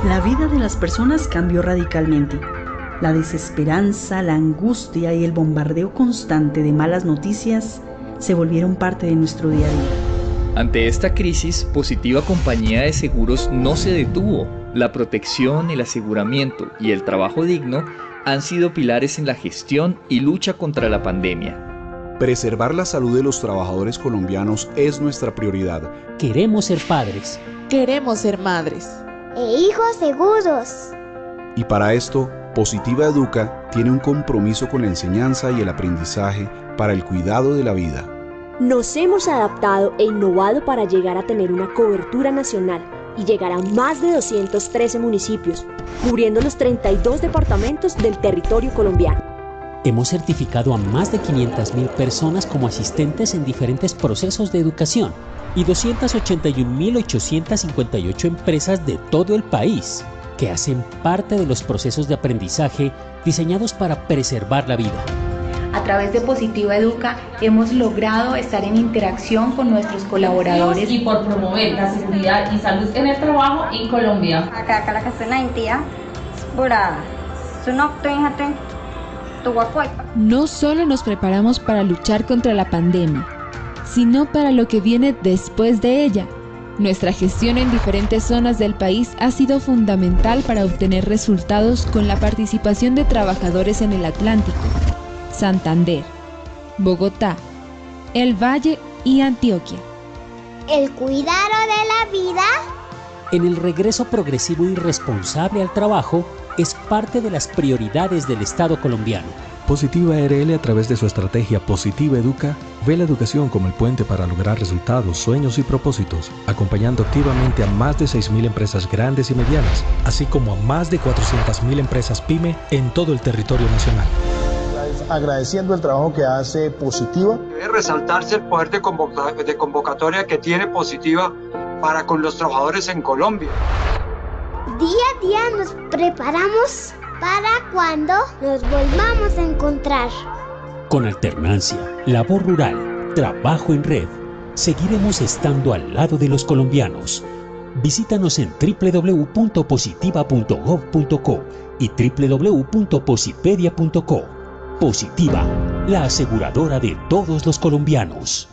La vida de las personas cambió radicalmente. La desesperanza, la angustia y el bombardeo constante de malas noticias se volvieron parte de nuestro día a día. Ante esta crisis, Positiva Compañía de Seguros no se detuvo. La protección, el aseguramiento y el trabajo digno han sido pilares en la gestión y lucha contra la pandemia. Preservar la salud de los trabajadores colombianos es nuestra prioridad. Queremos ser padres. Queremos ser madres. E hijos seguros. Y para esto, Positiva Educa tiene un compromiso con la enseñanza y el aprendizaje para el cuidado de la vida. Nos hemos adaptado e innovado para llegar a tener una cobertura nacional y llegar a más de 213 municipios, cubriendo los 32 departamentos del territorio colombiano. Hemos certificado a más de 500.000 personas como asistentes en diferentes procesos de educación y 281.858 empresas de todo el país que hacen parte de los procesos de aprendizaje diseñados para preservar la vida. A través de Positiva Educa hemos logrado estar en interacción con nuestros colaboradores y por promover la seguridad y salud en el trabajo en Colombia. No solo nos preparamos para luchar contra la pandemia, sino para lo que viene después de ella. Nuestra gestión en diferentes zonas del país ha sido fundamental para obtener resultados con la participación de trabajadores en el Atlántico, Santander, Bogotá, El Valle y Antioquia. El cuidado de la vida. En el regreso progresivo y responsable al trabajo es parte de las prioridades del Estado colombiano. Positiva RL, a través de su estrategia Positiva Educa, ve la educación como el puente para lograr resultados, sueños y propósitos, acompañando activamente a más de 6.000 empresas grandes y medianas, así como a más de 400.000 empresas PYME en todo el territorio nacional. Agradeciendo el trabajo que hace Positiva. Debe resaltarse el poder de convocatoria que tiene Positiva para con los trabajadores en Colombia. Día a día nos preparamos para cuando nos volvamos a encontrar. Con alternancia, labor rural, trabajo en red, seguiremos estando al lado de los colombianos. Visítanos en www.positiva.gov.co y www.posipedia.co. Positiva, la aseguradora de todos los colombianos.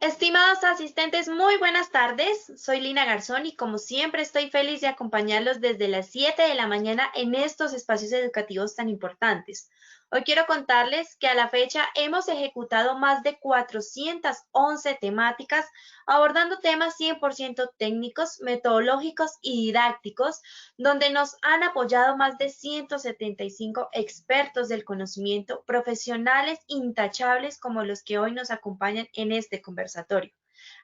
Estimados asistentes, muy buenas tardes. Soy Lina Garzón y como siempre estoy feliz de acompañarlos desde las 7 de la mañana en estos espacios educativos tan importantes. Hoy quiero contarles que a la fecha hemos ejecutado más de 411 temáticas abordando temas 100% técnicos, metodológicos y didácticos, donde nos han apoyado más de 175 expertos del conocimiento, profesionales intachables como los que hoy nos acompañan en este conversatorio.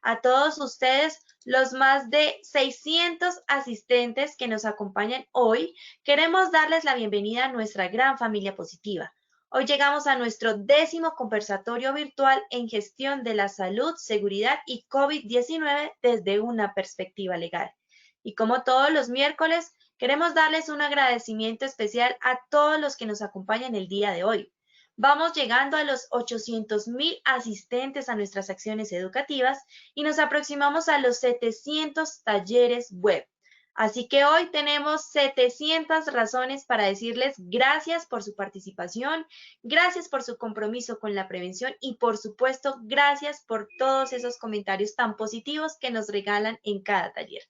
A todos ustedes, los más de 600 asistentes que nos acompañan hoy, queremos darles la bienvenida a nuestra gran familia positiva. Hoy llegamos a nuestro 10º conversatorio virtual en gestión de la salud, seguridad y COVID-19 desde una perspectiva legal. Y como todos los miércoles, queremos darles un agradecimiento especial a todos los que nos acompañan el día de hoy. Vamos llegando a los 800.000 asistentes a nuestras acciones educativas y nos aproximamos a los 700 talleres web. Así que hoy tenemos 700 razones para decirles gracias por su participación, gracias por su compromiso con la prevención y por supuesto gracias por todos esos comentarios tan positivos que nos regalan en cada taller.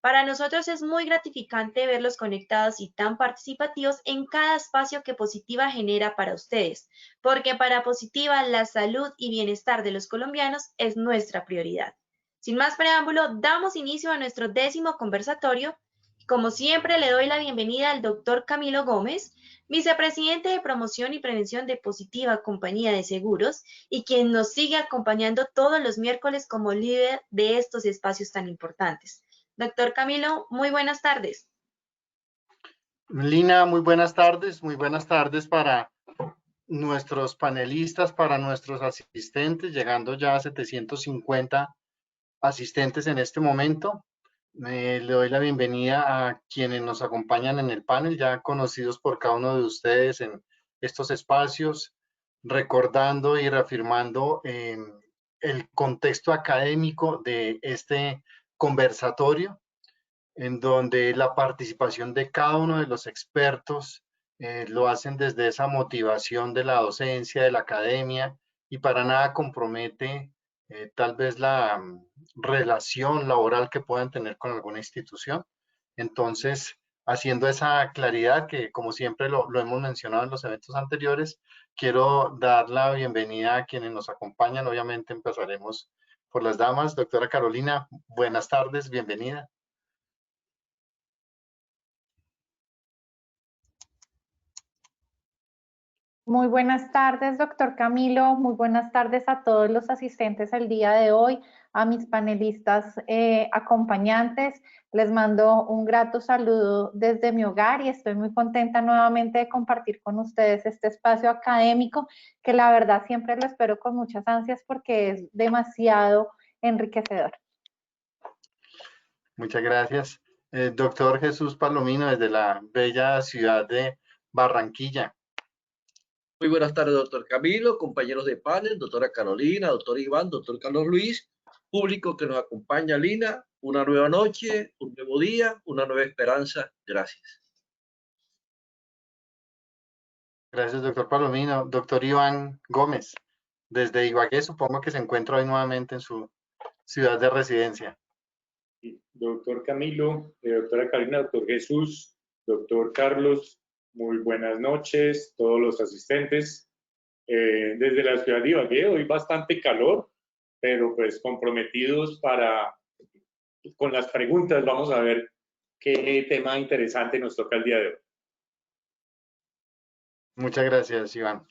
Para nosotros es muy gratificante verlos conectados y tan participativos en cada espacio que Positiva genera para ustedes, porque para Positiva la salud y bienestar de los colombianos es nuestra prioridad. Sin más preámbulo, damos inicio a nuestro 10º conversatorio. Como siempre, le doy la bienvenida al doctor Camilo Gómez, vicepresidente de Promoción y Prevención de Positiva Compañía de Seguros y quien nos sigue acompañando todos los miércoles como líder de estos espacios tan importantes. Doctor Camilo, muy buenas tardes. Lina, muy buenas tardes para nuestros panelistas, para nuestros asistentes, llegando ya a 750 asistentes en este momento. Le doy la bienvenida a quienes nos acompañan en el panel, ya conocidos por cada uno de ustedes en estos espacios, recordando y reafirmando el contexto académico de este conversatorio, en donde la participación de cada uno de los expertos lo hacen desde esa motivación de la docencia, de la academia, y para nada compromete tal vez la relación laboral que puedan tener con alguna institución. Entonces, haciendo esa claridad que como siempre lo hemos mencionado en los eventos anteriores, quiero dar la bienvenida a quienes nos acompañan. Obviamente empezaremos por las damas. Doctora Carolina, buenas tardes, bienvenida. Muy buenas tardes, doctor Camilo. Muy buenas tardes a todos los asistentes el día de hoy, a mis panelistas acompañantes. Les mando un grato saludo desde mi hogar y estoy muy contenta nuevamente de compartir con ustedes este espacio académico que la verdad siempre lo espero con muchas ansias porque es demasiado enriquecedor. Muchas gracias. Doctor Jesús Palomino, desde la bella ciudad de Barranquilla. Muy buenas tardes, doctor Camilo, compañeros de panel, doctora Carolina, doctor Iván, doctor Carlos Luis, público que nos acompaña. Lina, una nueva noche, un nuevo día, una nueva esperanza. Gracias. Gracias, doctor Palomino. Doctor Iván Gómez, desde Ibagué, supongo que se encuentra hoy nuevamente en su ciudad de residencia. Doctor Camilo, doctora Carolina, doctor Jesús, doctor Carlos, muy buenas noches, todos los asistentes. Desde la ciudad de Ibagué, hoy bastante calor, pero pues comprometidos con las preguntas. Vamos a ver qué tema interesante nos toca el día de hoy. Muchas gracias, Iván.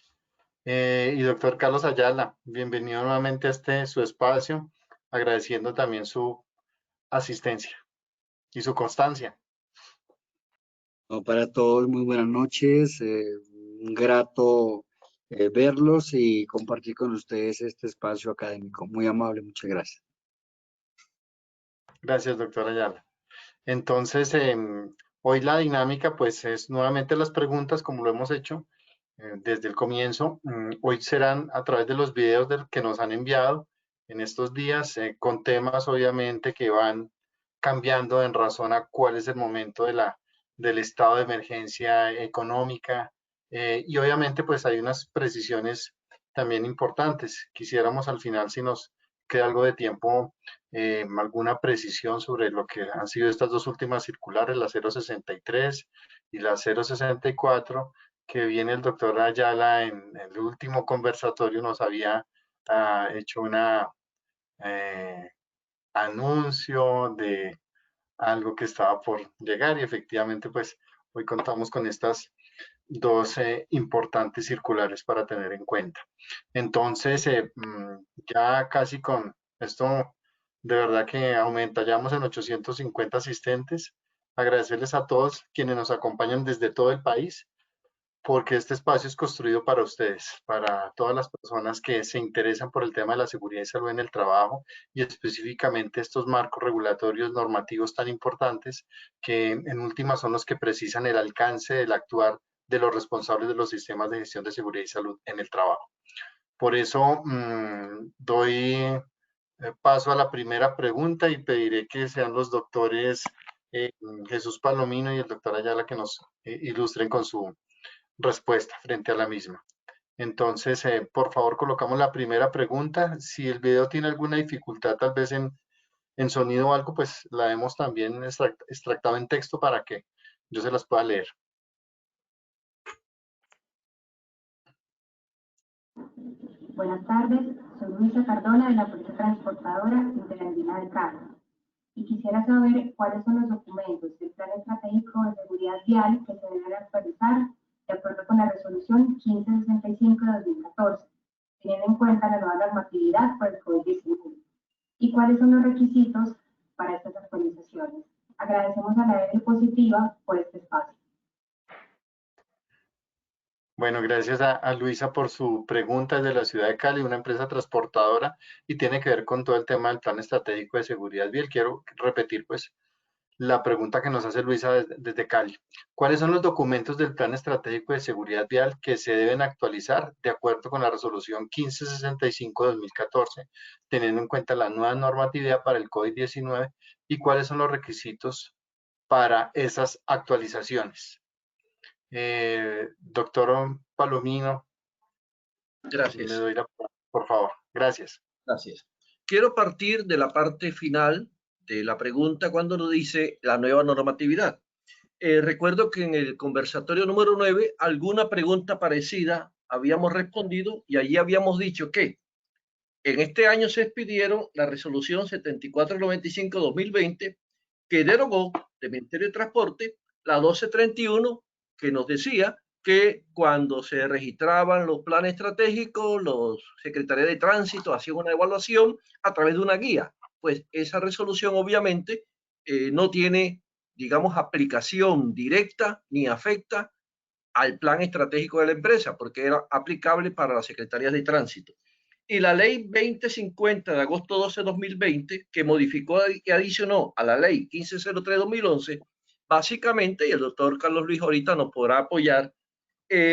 Y doctor Carlos Ayala, bienvenido nuevamente a su espacio, agradeciendo también su asistencia y su constancia. Para todos, muy buenas noches, un grato verlos y compartir con ustedes este espacio académico. Muy amable, muchas gracias. Gracias, doctor Ayala. Entonces, hoy la dinámica pues es nuevamente las preguntas como lo hemos hecho desde el comienzo. Hoy serán a través de los videos que nos han enviado en estos días, con temas obviamente que van cambiando en razón a cuál es el momento del estado de emergencia económica, y obviamente pues hay unas precisiones también importantes. Quisiéramos al final, si nos queda algo de tiempo, alguna precisión sobre lo que han sido estas dos últimas circulares, la 063 y la 064, que viene el doctor Ayala en el último conversatorio nos había hecho una anuncio de algo que estaba por llegar, y efectivamente pues hoy contamos con estas dos importantes circulares para tener en cuenta. Entonces ya casi con esto de verdad que aumentamos en 850 asistentes. Agradecerles a todos quienes nos acompañan desde todo el país, porque este espacio es construido para ustedes, para todas las personas que se interesan por el tema de la seguridad y salud en el trabajo, y específicamente estos marcos regulatorios normativos tan importantes que en última son los que precisan el alcance del actuar de los responsables de los sistemas de gestión de seguridad y salud en el trabajo. Por eso doy paso a la primera pregunta y pediré que sean los doctores Jesús Palomino y el doctor Ayala que nos ilustren con su respuesta frente a la misma. Entonces, por favor, colocamos la primera pregunta. Si el video tiene alguna dificultad, tal vez en sonido o algo, pues la hemos también extractado en texto para que yo se las pueda leer. Buenas tardes, soy Luisa Cardona de la Fuerza Transportadora Interandina del Carro y quisiera saber cuáles son los documentos del Plan Estratégico de Seguridad Vial que se deben actualizar de acuerdo con la resolución 1565 de 2014, teniendo en cuenta la nueva normatividad por el COVID-19. ¿Y cuáles son los requisitos para estas actualizaciones? Agradecemos a la ADL Positiva por este espacio. Bueno, gracias a Luisa por su pregunta de la ciudad de Cali, una empresa transportadora, y tiene que ver con todo el tema del plan estratégico de seguridad vial. Quiero repetir pues la pregunta que nos hace Luisa desde Cali. ¿Cuáles son los documentos del plan estratégico de seguridad vial que se deben actualizar de acuerdo con la resolución 1565-2014, teniendo en cuenta la nueva normatividad para el COVID-19 y cuáles son los requisitos para esas actualizaciones? Doctor Palomino. Gracias. Le doy la palabra, por favor. Gracias. Gracias. Quiero partir de la parte final de la pregunta cuando nos dice la nueva normatividad. Recuerdo que en el conversatorio número 9, alguna pregunta parecida habíamos respondido y allí habíamos dicho que en este año se expidieron la resolución 7495-2020 que derogó del Ministerio de Transporte la 1231 que nos decía que cuando se registraban los planes estratégicos, los secretarios de tránsito hacían una evaluación a través de una guía. Pues esa resolución obviamente no tiene, digamos, aplicación directa ni afecta al plan estratégico de la empresa, porque era aplicable para las secretarías de tránsito. Y la ley 2050 de agosto 12 de 2020, que modificó y adicionó a la ley 1503-2011, básicamente, y el doctor Carlos Luis ahorita nos podrá apoyar,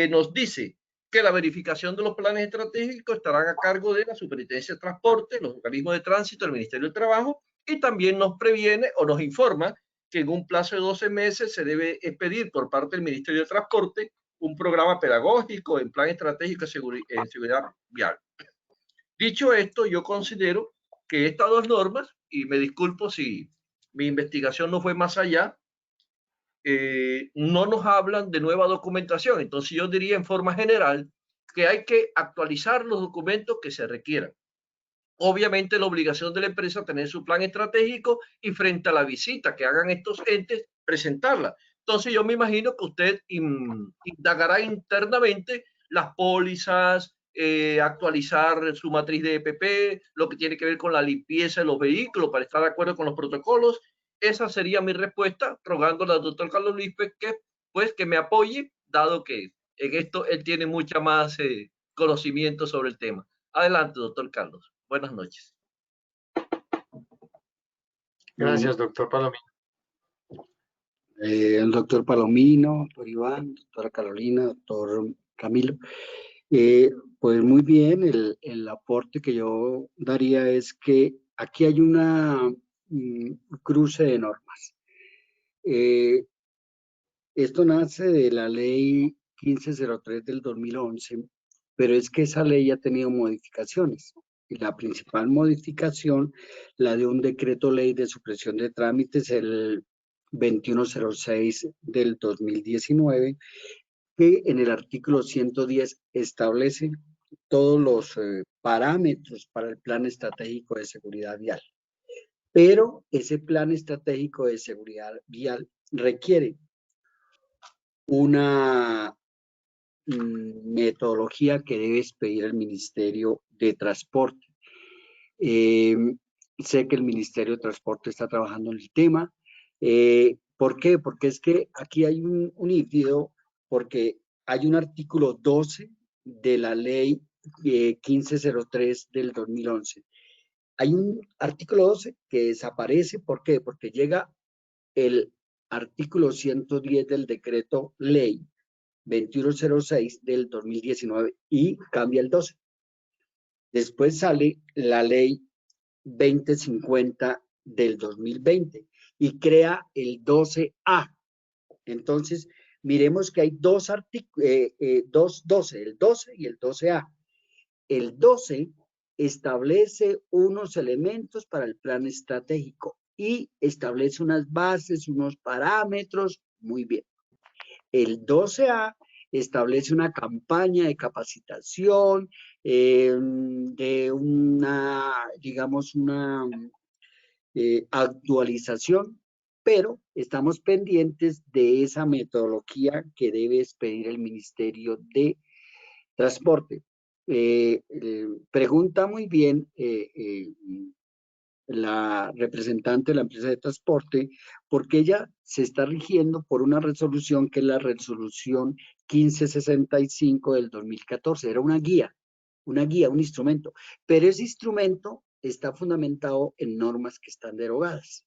nos dice que la verificación de los planes estratégicos estarán a cargo de la Superintendencia de Transporte, los organismos de tránsito, el Ministerio del Trabajo, y también nos previene o nos informa que en un plazo de 12 meses se debe expedir por parte del Ministerio de Transporte un programa pedagógico en plan estratégico en seguridad vial. Dicho esto, yo considero que estas dos normas, y me disculpo si mi investigación no fue más allá, no nos hablan de nueva documentación. Entonces yo diría en forma general que hay que actualizar los documentos que se requieran. Obviamente la obligación de la empresa es tener su plan estratégico y frente a la visita que hagan estos entes, presentarla. Entonces yo me imagino que usted indagará internamente las pólizas, actualizar su matriz de EPP, lo que tiene que ver con la limpieza de los vehículos para estar de acuerdo con los protocolos. Esa sería mi respuesta, rogándole al doctor Carlos Luis que me apoye, dado que en esto él tiene mucha más conocimiento sobre el tema. Adelante, doctor Carlos. Buenas noches. Gracias, doctor Palomino. El doctor Palomino, doctor Iván, doctora Carolina, doctor Camilo. Pues muy bien, el aporte que yo daría es que aquí hay una cruce de normas. Esto nace de la ley 1503 del 2011, pero es que esa ley ha tenido modificaciones. Y la principal modificación, la de un decreto ley de supresión de trámites, el 2106 del 2019, que en el artículo 110 establece todos los parámetros para el plan estratégico de seguridad vial. Pero ese plan estratégico de seguridad vial requiere una metodología que debe expedir el Ministerio de Transporte. Sé que el Ministerio de Transporte está trabajando en el tema. ¿Por qué? Porque es que aquí hay un híbrido, porque hay un artículo 12 de la ley 1503 del 2011. Hay un artículo 12 que desaparece. ¿Por qué? Porque llega el artículo 110 del decreto ley 2106 del 2019 y cambia el 12. Después sale la ley 2050 del 2020 y crea el 12A. Entonces, miremos que hay dos artículos, dos 12, el 12 y el 12A. El 12 establece unos elementos para el plan estratégico y establece unas bases, unos parámetros, muy bien. El 12A establece una campaña de capacitación, de una, digamos, una actualización, pero estamos pendientes de esa metodología que debe expedir el Ministerio de Transporte. Pregunta muy bien la representante de la empresa de transporte, porque ella se está rigiendo por una resolución que es la resolución 1565 del 2014. Era una guía, un instrumento. Pero ese instrumento está fundamentado en normas que están derogadas.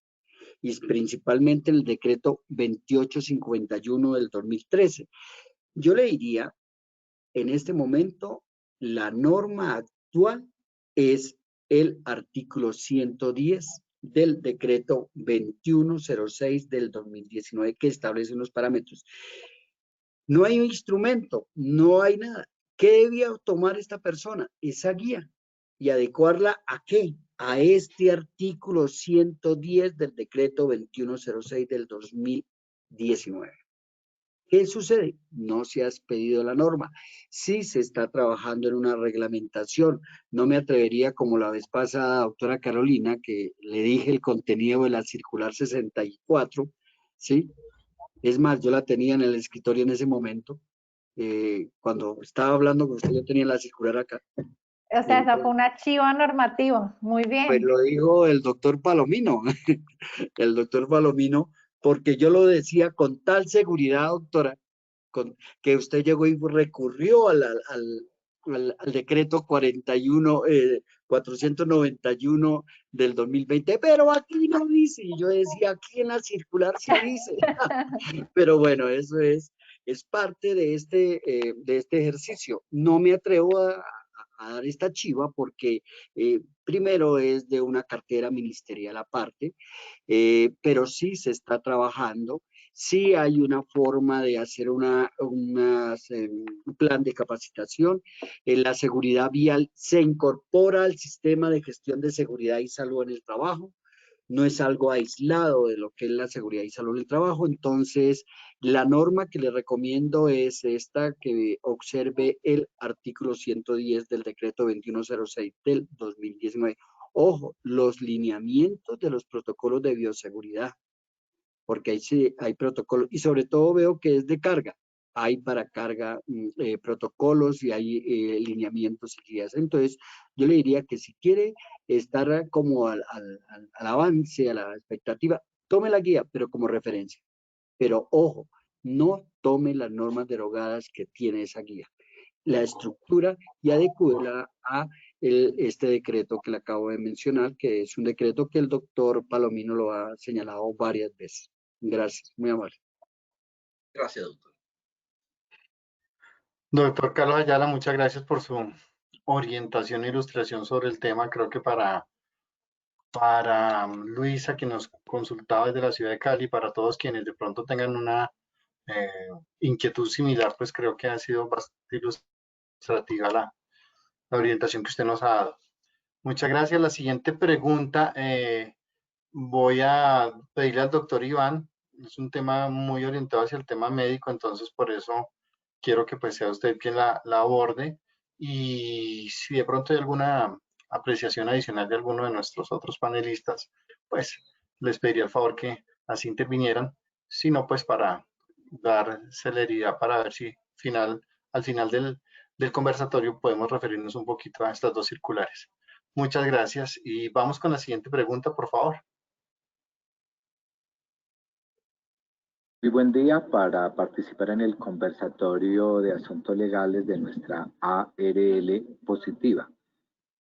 Y principalmente el decreto 2851 del 2013. Yo le diría, en este momento, la norma actual es el artículo 110 del decreto 2106 del 2019 que establece unos parámetros. No hay un instrumento, no hay nada. ¿Qué debía tomar esta persona? Esa guía. ¿Y adecuarla a qué? A este artículo 110 del decreto 2106 del 2019. ¿Qué sucede? No se ha expedido la norma. Sí se está trabajando en una reglamentación. No me atrevería, como la vez pasada, doctora Carolina, que le dije el contenido de la circular 64, ¿sí? Es más, yo la tenía en el escritorio en ese momento. Cuando estaba hablando con usted, yo tenía la circular acá. O sea, esa fue un archivo normativo. Muy bien. Pues lo dijo el doctor Palomino. El doctor Palomino, porque yo lo decía con tal seguridad, doctora, que usted llegó y recurrió al decreto 491 del 2020, pero aquí no dice. Y yo decía, aquí en la circular sí dice. Pero bueno, eso es parte de este ejercicio. No me atrevo a dar esta chiva porque primero es de una cartera ministerial aparte, pero sí se está trabajando. Sí hay una forma de hacer un plan de capacitación. La seguridad vial se incorpora al sistema de gestión de seguridad y salud en el trabajo. No es algo aislado de lo que es la seguridad y salud en el trabajo. Entonces, la norma que le recomiendo es esta, que observe el artículo 110 del decreto 2106 del 2019. Ojo, los lineamientos de los protocolos de bioseguridad, porque ahí sí hay protocolos, y sobre todo veo que es de carga. Hay para carga protocolos y hay lineamientos y guías. Entonces, yo le diría que si quiere estar como al avance, a la expectativa, tome la guía, pero como referencia. Pero ojo, no tome las normas derogadas que tiene esa guía. La estructura y adecúela a este decreto que le acabo de mencionar, que es un decreto que el doctor Palomino lo ha señalado varias veces. Gracias, muy amable. Gracias, doctor. Doctor Carlos Ayala, muchas gracias por su orientación e ilustración sobre el tema. Creo que para Luisa, que nos consultaba desde la ciudad de Cali, para todos quienes de pronto tengan una inquietud similar, pues creo que ha sido bastante ilustrativa la orientación que usted nos ha dado. Muchas gracias. La siguiente pregunta voy a pedirle al doctor Iván. Es un tema muy orientado hacia el tema médico, entonces por eso quiero que pues sea usted quien la aborde. Y si de pronto hay alguna apreciación adicional de alguno de nuestros otros panelistas, pues les pediría el favor que así intervinieran, si no, pues para dar celeridad para ver si al final del conversatorio podemos referirnos un poquito a estas dos circulares. Muchas gracias y vamos con la siguiente pregunta, por favor. Muy buen día. Para participar en el conversatorio de asuntos legales de nuestra ARL positiva.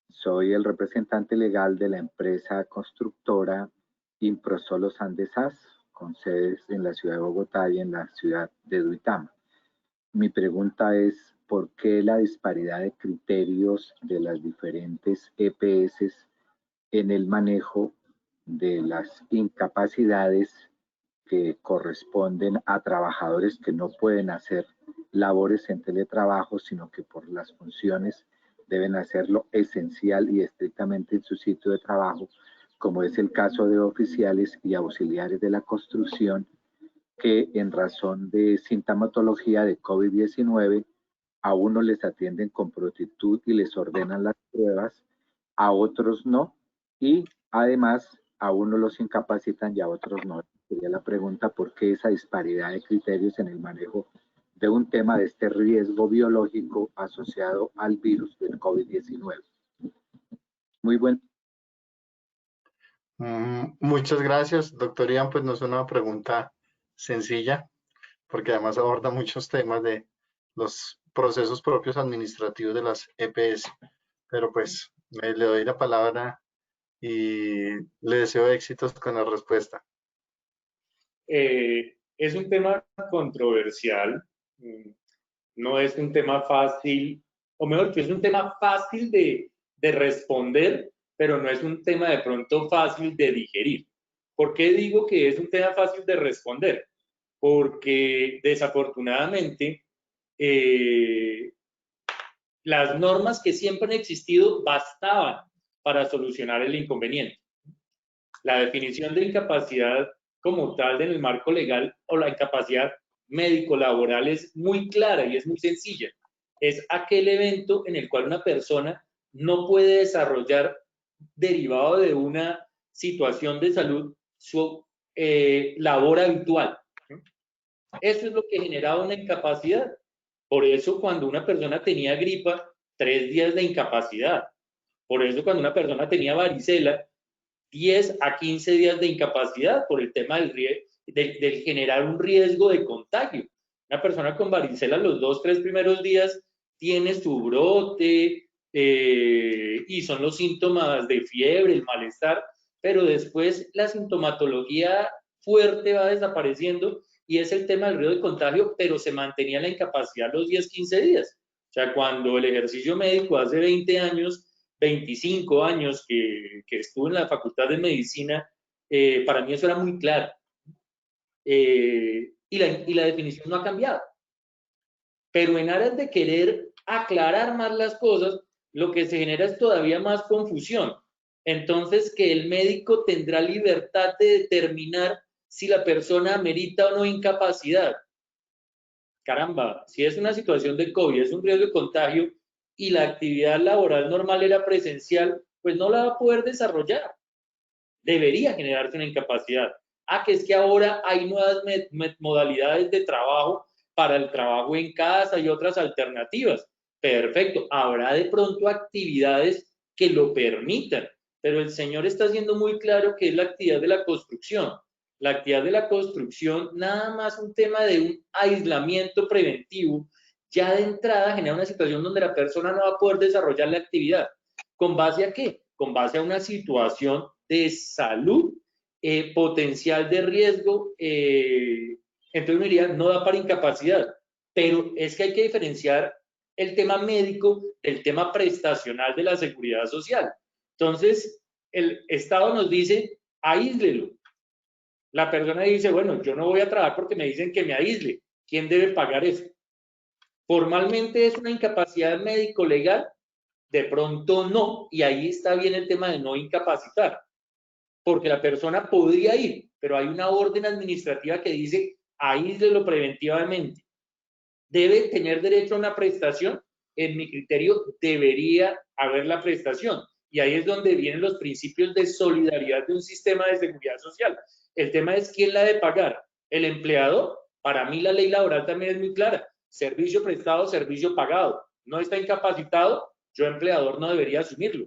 Soy el representante legal de la empresa constructora Improsolos Andesas, con sedes en la ciudad de Bogotá y en la ciudad de Duitama. Mi pregunta es, ¿por qué la disparidad de criterios de las diferentes EPS en el manejo de las incapacidades que corresponden a trabajadores que no pueden hacer labores en teletrabajo, sino que por las funciones deben hacerlo esencial y estrictamente en su sitio de trabajo, como es el caso de oficiales y auxiliares de la construcción, que en razón de sintomatología de COVID-19, a unos les atienden con prontitud y les ordenan las pruebas, a otros no, y además a unos los incapacitan y a otros no? Sería la pregunta, ¿por qué esa disparidad de criterios en el manejo de un tema de este riesgo biológico asociado al virus del COVID-19? Muy buen. Muchas gracias, doctor Ian. Pues no es una pregunta sencilla, porque además aborda muchos temas de los procesos propios administrativos de las EPS. Pero pues le doy la palabra y le deseo éxitos con la respuesta. Es un tema controversial, no es un tema fácil, o mejor, que es un tema fácil de responder, pero no es un tema de pronto fácil de digerir. ¿Por qué digo que es un tema fácil de responder? Porque desafortunadamente las normas que siempre han existido bastaban para solucionar el inconveniente. La definición de incapacidad como tal en el marco legal o la incapacidad médico-laboral es muy clara y es muy sencilla. Es aquel evento en el cual una persona no puede desarrollar, derivado de una situación de salud, su labor habitual. Eso es lo que generaba una incapacidad. Por eso cuando una persona tenía gripa, 3 días de incapacidad. Por eso cuando una persona tenía varicela, 10 a 15 días de incapacidad por el tema del generar un riesgo de contagio. Una persona con varicela los 2-3 primeros días tiene su brote y son los síntomas de fiebre, el malestar, pero después la sintomatología fuerte va desapareciendo y es el tema del riesgo de contagio, pero se mantenía la incapacidad los 10-15 días. O sea, cuando el ejercicio médico hace 20 años, 25 años que estuve en la Facultad de Medicina, para mí eso era muy claro. Y la definición no ha cambiado. Pero en aras de querer aclarar más las cosas, lo que se genera es todavía más confusión. Entonces, que el médico tendrá libertad de determinar si la persona amerita o no incapacidad. Caramba, si es una situación de COVID, es un riesgo de contagio, y la actividad laboral normal era presencial, pues no la va a poder desarrollar. Debería generarse una incapacidad. Que es que ahora hay nuevas modalidades de trabajo para el trabajo en casa y otras alternativas. Perfecto, habrá de pronto actividades que lo permitan, pero el señor está siendo muy claro que es la actividad de la construcción. La actividad de la construcción, nada más un tema de un aislamiento preventivo, ya de entrada genera una situación donde la persona no va a poder desarrollar la actividad. ¿Con base a qué? Con base a una situación de salud potencial de riesgo. Entonces uno diría, no da para incapacidad. Pero es que hay que diferenciar el tema médico del tema prestacional de la seguridad social. Entonces, el Estado nos dice, aíslelo. La persona dice, bueno, yo no voy a trabajar porque me dicen que me aísle. ¿Quién debe pagar eso? Formalmente es una incapacidad médico-legal, de pronto no, y ahí está bien el tema de no incapacitar, porque la persona podría ir, pero hay una orden administrativa que dice, aíslelo preventivamente. ¿Debe tener derecho a una prestación? En mi criterio, debería haber la prestación, y ahí es donde vienen los principios de solidaridad de un sistema de seguridad social. El tema es quién la debe pagar, el empleador. Para mí la ley laboral también es muy clara. Servicio prestado, servicio pagado. No está incapacitado, yo empleador no debería asumirlo.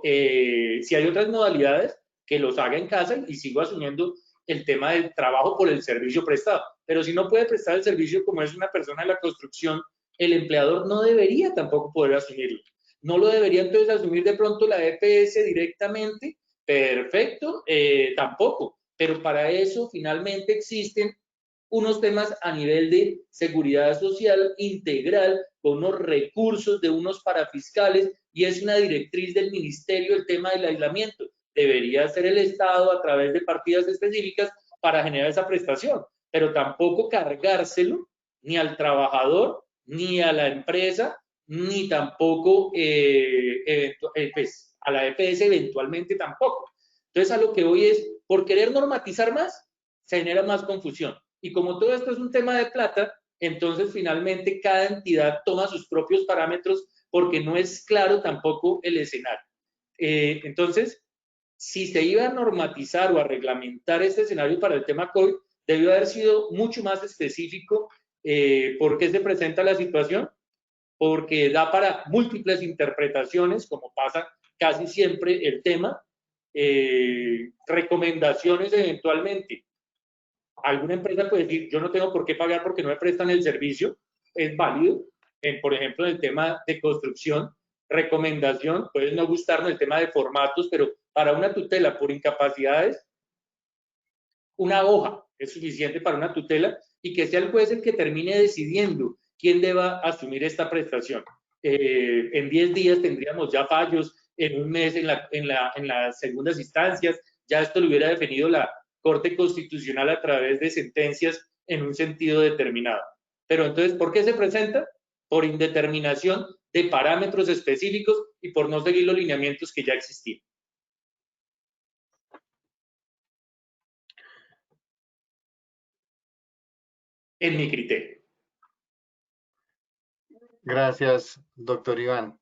Si hay otras modalidades, que los haga en casa y sigo asumiendo el tema del trabajo por el servicio prestado. Pero si no puede prestar el servicio como es una persona de la construcción, el empleador no debería tampoco poder asumirlo. No lo debería entonces asumir de pronto la EPS directamente. Perfecto, tampoco. Pero para eso finalmente existen unos temas a nivel de seguridad social integral, con unos recursos de unos parafiscales, y es una directriz del ministerio el tema del aislamiento. Debería ser el Estado a través de partidas específicas para generar esa prestación, pero tampoco cargárselo ni al trabajador, ni a la empresa, ni tampoco pues, a la EPS eventualmente tampoco. Entonces a lo que voy es, por querer normatizar más, se genera más confusión. Y como todo esto es un tema de plata, entonces finalmente cada entidad toma sus propios parámetros porque no es claro tampoco el escenario. Entonces, si se iba a normatizar o a reglamentar este escenario para el tema COVID, debió haber sido mucho más específico. ¿Por qué se presenta la situación? Porque da para múltiples interpretaciones, como pasa casi siempre el tema. Recomendaciones eventualmente. Alguna empresa puede decir, yo no tengo por qué pagar porque no me prestan el servicio, es válido. Por ejemplo, en el tema de construcción, recomendación, puede no gustarnos el tema de formatos, pero para una tutela por incapacidades, una hoja es suficiente para una tutela y que sea el juez el que termine decidiendo quién deba asumir esta prestación. En 10 días tendríamos ya fallos, en un mes en las segundas instancias, ya esto lo hubiera definido la Corte Constitucional a través de sentencias en un sentido determinado. Pero entonces, ¿por qué se presenta? Por indeterminación de parámetros específicos y por no seguir los lineamientos que ya existían. En mi criterio. Gracias, doctor Iván.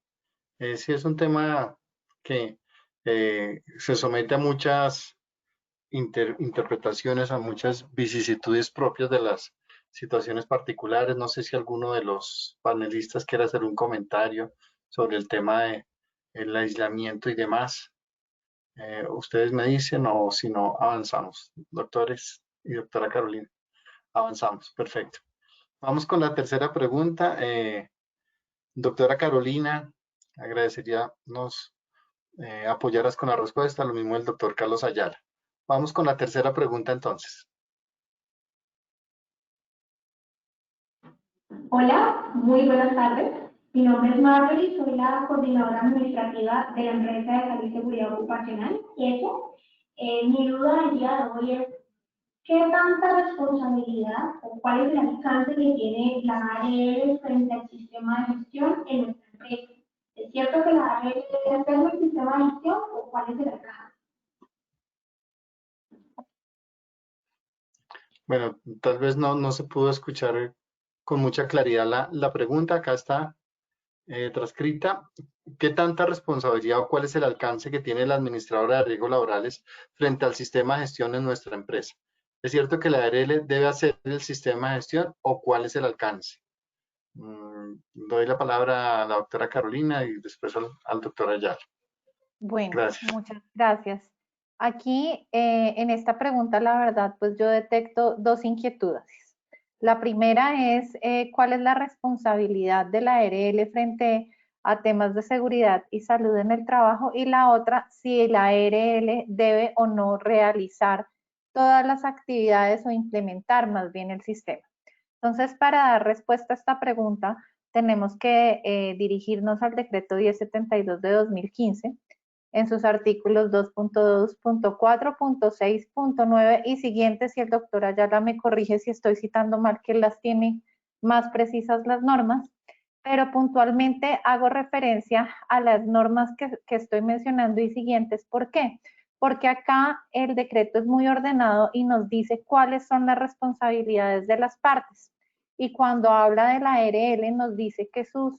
Sí, es un tema que se somete a muchas interpretaciones, a muchas vicisitudes propias de las situaciones particulares. No sé si alguno de los panelistas quiere hacer un comentario sobre el tema del aislamiento y demás. Ustedes me dicen, o si no, avanzamos. Doctores y doctora Carolina, avanzamos. Perfecto. Vamos con la tercera pregunta. Doctora Carolina, agradecería nos apoyaras con la respuesta, lo mismo el doctor Carlos Ayala. Vamos con la tercera pregunta entonces. Hola, muy buenas tardes. Mi nombre es Marjorie, soy la coordinadora administrativa de la empresa de salud y seguridad ocupacional, ESO. Mi duda del día de hoy es, ¿qué tanta responsabilidad o cuál es el alcance que tiene la ARL frente al sistema de gestión en nuestra empresa? ¿Es cierto que la ARL debe hacerlo el sistema de gestión o cuál es el alcance? Bueno, tal vez no se pudo escuchar con mucha claridad la pregunta. Acá está transcrita. ¿Qué tanta responsabilidad o cuál es el alcance que tiene la administradora de riesgos laborales frente al sistema de gestión en nuestra empresa? ¿Es cierto que la ARL debe hacer el sistema de gestión o cuál es el alcance? Doy la palabra a la doctora Carolina y después al doctor Ayala. Bueno, gracias. Muchas gracias. Aquí, en esta pregunta, la verdad, pues yo detecto dos inquietudes. La primera es cuál es la responsabilidad de la ARL frente a temas de seguridad y salud en el trabajo, y la otra, si la ARL debe o no realizar todas las actividades o implementar más bien el sistema. Entonces, para dar respuesta a esta pregunta, tenemos que dirigirnos al decreto 1072 de 2015, en sus artículos 2.2, 4, 6, 9 y siguientes, si el doctor Ayala me corrige si estoy citando mal, que las tiene más precisas las normas, pero puntualmente hago referencia a las normas que estoy mencionando y siguientes. ¿Por qué? Porque acá el decreto es muy ordenado y nos dice cuáles son las responsabilidades de las partes. Y cuando habla de la ARL nos dice que sus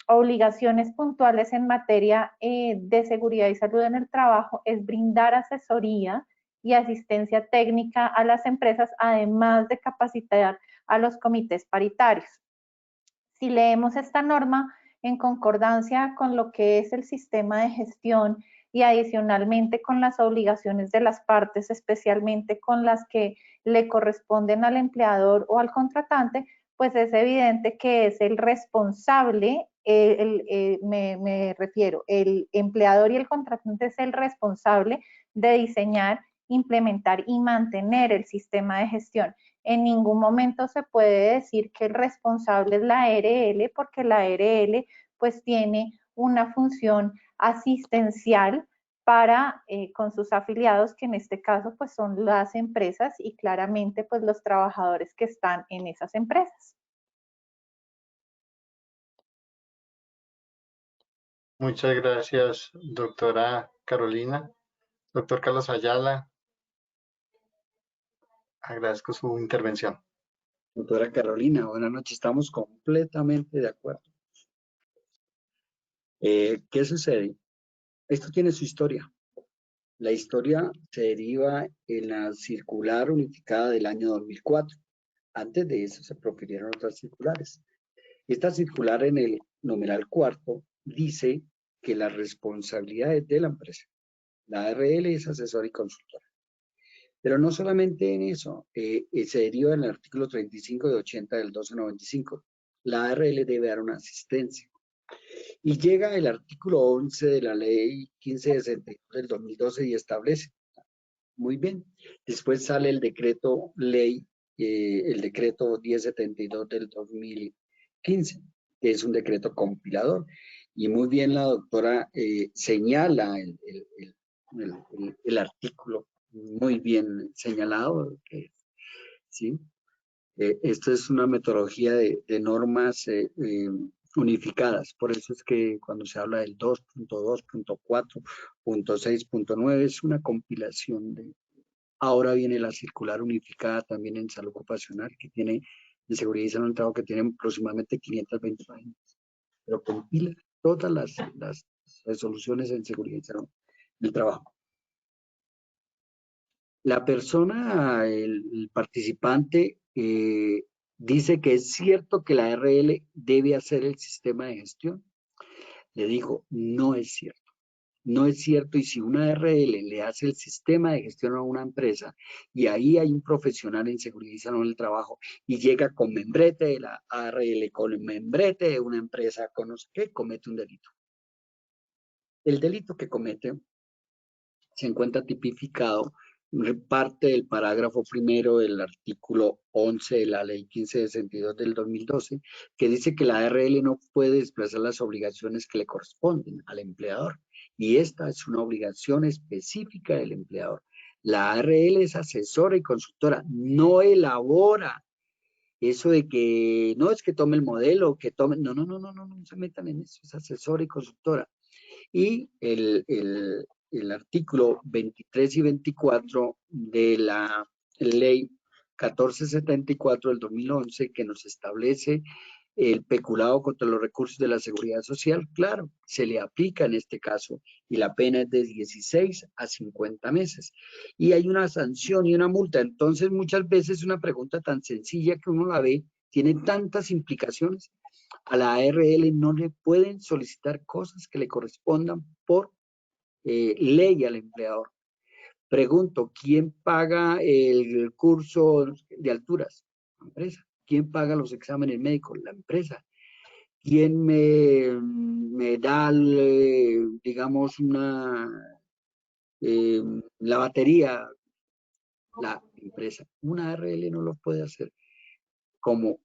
obligaciones puntuales en materia de seguridad y salud en el trabajo es brindar asesoría y asistencia técnica a las empresas, además de capacitar a los comités paritarios. Si leemos esta norma en concordancia con lo que es el sistema de gestión y adicionalmente con las obligaciones de las partes, especialmente con las que le corresponden al empleador o al contratante, pues es evidente que es el responsable, me refiero, el empleador y el contratante es el responsable de diseñar, implementar y mantener el sistema de gestión. En ningún momento se puede decir que el responsable es la ARL, porque la ARL pues tiene una función asistencial para con sus afiliados, que en este caso pues son las empresas y claramente pues los trabajadores que están en esas empresas. Muchas gracias, doctora Carolina. Doctor Carlos Ayala, agradezco su intervención. Doctora Carolina, buenas noches, estamos completamente de acuerdo. ¿Qué sucede? Esto tiene su historia. La historia se deriva en la circular unificada del año 2004. Antes de eso se profirieron otras circulares. Esta circular en el numeral cuarto dice que las responsabilidades de la empresa, la ARL es asesora y consultora, Pero no solamente en eso, se deriva en el artículo 35 de 80 del 1295. La ARL debe dar una asistencia. Y llega el artículo 11 de la ley 1562 del 2012 y establece. Muy bien. Después sale el decreto ley, el decreto 1072 del 2015, que es un decreto compilador. Y muy bien la doctora señala el artículo, muy bien señalado, ¿sí? Esto es una metodología de normas unificadas. Por eso es que cuando se habla del 2.2.4.6.9 es una compilación de... Ahora viene la circular unificada también en salud ocupacional, que tiene, en seguridad y salud del trabajo, que tiene aproximadamente 520 páginas. Pero compila todas las resoluciones en seguridad y salud del trabajo. La persona, el participante, dice que es cierto que la ARL debe hacer el sistema de gestión. Le digo, no es cierto. No es cierto, y si una ARL le hace el sistema de gestión a una empresa y ahí hay un profesional en seguridad y salud del trabajo y llega con membrete de la ARL, con membrete de una empresa, con no sé qué, comete un delito. El delito que comete se encuentra tipificado parte del parágrafo primero del artículo 11 de la ley 1562 del 2012, que dice que la ARL no puede desplazar las obligaciones que le corresponden al empleador. Y esta es una obligación específica del empleador. La ARL es asesora y consultora, no elabora. Eso de que no es que tome el modelo, que tome, no se metan en eso, es asesora y consultora. Y el artículo 23 y 24 de la ley 1474 del 2011, que nos establece el peculado contra los recursos de la seguridad social, claro, se le aplica en este caso y la pena es de 16 a 50 meses. Y hay una sanción y una multa. Entonces, muchas veces una pregunta tan sencilla que uno la ve tiene tantas implicaciones. A la ARL no le pueden solicitar cosas que le correspondan por ley al empleador. Pregunto, ¿quién paga el curso de alturas? La empresa. ¿Quién paga los exámenes médicos? La empresa. ¿Quién me da, digamos, la batería? La empresa. Una ARL no lo puede hacer. Como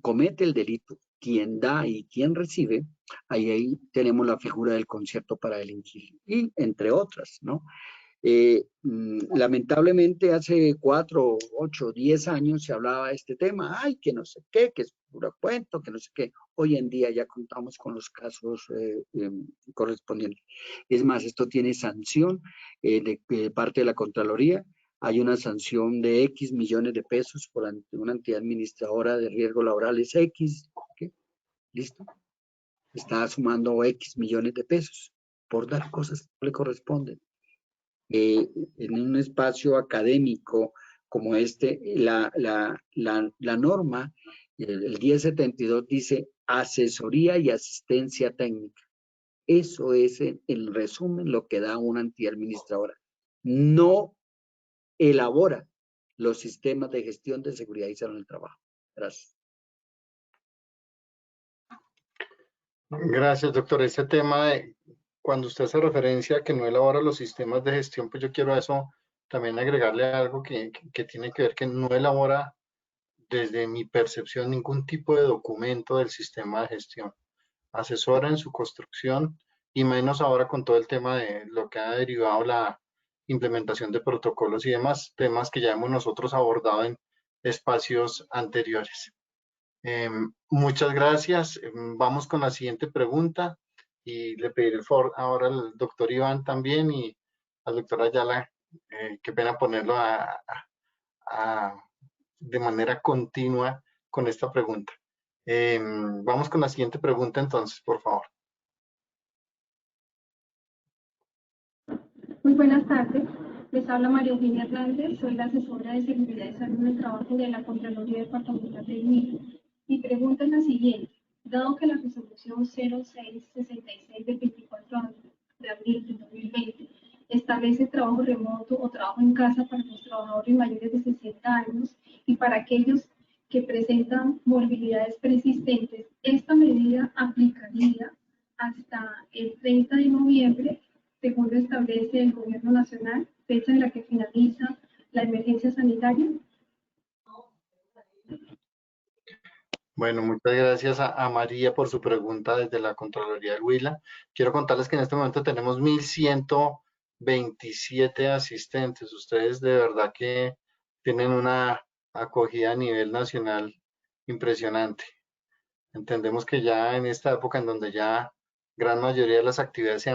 comete el delito quien da y quien recibe, ahí tenemos la figura del concierto para delinquir, y entre otras, ¿no? Lamentablemente hace 4, 8, 10 años se hablaba de este tema, ay, que no sé qué, que es puro cuento, que no sé qué. Hoy en día ya contamos con los casos correspondientes. Es más, esto tiene sanción de parte de la Contraloría. Hay una sanción de X millones de pesos por una entidad administradora de riesgos laborales X. ¿Okay? ¿Listo? Está sumando X millones de pesos por dar cosas que no le corresponden. En un espacio académico como este, la norma, el 1072 dice asesoría y asistencia técnica. Eso es, en resumen, lo que da una entidad administradora. No elabora los sistemas de gestión de seguridad y salud en el trabajo. Gracias. Gracias, doctor. Ese tema de cuando usted hace referencia a que no elabora los sistemas de gestión, pues yo quiero a eso también agregarle algo que tiene que ver que no elabora, desde mi percepción, ningún tipo de documento del sistema de gestión. Asesora en su construcción y menos ahora con todo el tema de lo que ha derivado la implementación de protocolos y demás, temas que ya hemos nosotros abordado en espacios anteriores. Muchas gracias. Vamos con la siguiente pregunta y le pediré el favor ahora al doctor Iván también y al doctor Ayala, qué pena ponerlo de manera continua con esta pregunta. Vamos con la siguiente pregunta entonces, por favor. Muy buenas tardes. Les habla María Eugenia Hernández, soy la asesora de seguridad y salud en el trabajo de la Contraloría Departamental del MIR. Mi pregunta es la siguiente. Dado que la resolución 0666 del 24 de abril de 2020 establece establece trabajo remoto o trabajo en casa para los trabajadores mayores de 60 años y para aquellos que presentan morbilidades persistentes. Esta medida aplicaría hasta el 30 de noviembre, según lo establece el Gobierno Nacional, fecha en la que finaliza la emergencia sanitaria. Bueno, muchas gracias a María por su pregunta desde la Contraloría del Huila. Quiero contarles que en este momento tenemos 1.127 asistentes. Ustedes de verdad que tienen una acogida a nivel nacional impresionante. Entendemos que ya en esta época en donde ya gran mayoría de las actividades se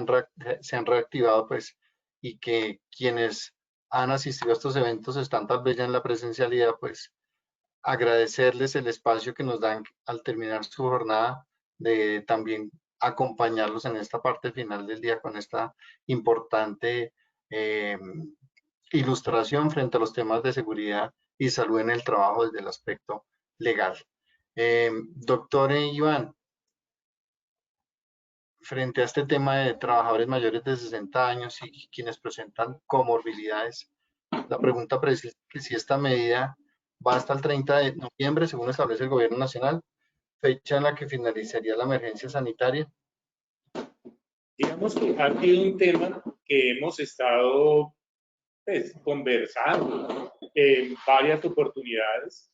han reactivado, pues, y que quienes han asistido a estos eventos están tal vez ya en la presencialidad, pues, agradecerles el espacio que nos dan al terminar su jornada, de también acompañarlos en esta parte final del día con esta importante ilustración frente a los temas de seguridad y salud en el trabajo desde el aspecto legal. Doctor Iván, frente a este tema de trabajadores mayores de 60 años y quienes presentan comorbilidades, la pregunta precisa es que si esta medida va hasta el 30 de noviembre, según establece el Gobierno Nacional, fecha en la que finalizaría la emergencia sanitaria. Digamos que ha sido un tema que hemos estado conversando en varias oportunidades.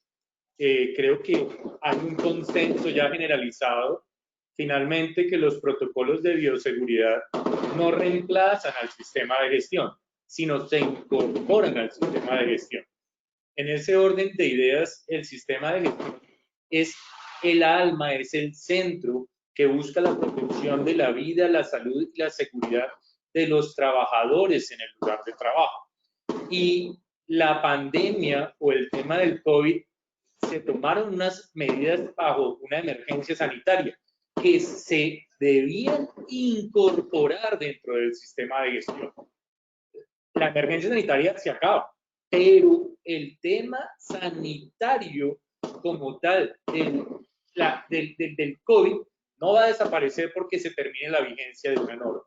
Creo que hay un consenso ya generalizado, finalmente, que los protocolos de bioseguridad no reemplazan al sistema de gestión, sino se incorporan al sistema de gestión. En ese orden de ideas, el sistema de gestión es el alma, es el centro que busca la protección de la vida, la salud y la seguridad de los trabajadores en el lugar de trabajo. Y la pandemia o el tema del COVID, se tomaron unas medidas bajo una emergencia sanitaria que se debían incorporar dentro del sistema de gestión. La emergencia sanitaria se acaba, pero el tema sanitario como tal del COVID no va a desaparecer porque se termine la vigencia de una norma.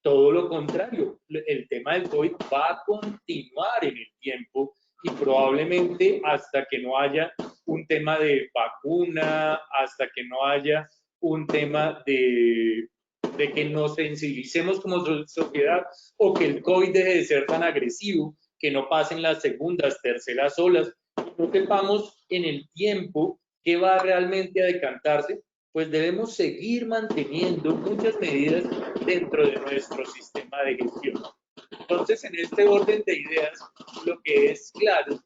Todo lo contrario, el tema del COVID va a continuar en el tiempo y probablemente hasta que no haya un tema de vacuna, hasta que no haya un tema de que nos sensibilicemos como sociedad o que el COVID deje de ser tan agresivo, que no pasen las segundas, terceras olas, no sepamos en el tiempo qué va realmente a decantarse, pues debemos seguir manteniendo muchas medidas dentro de nuestro sistema de gestión. Entonces, en este orden de ideas, lo que es claro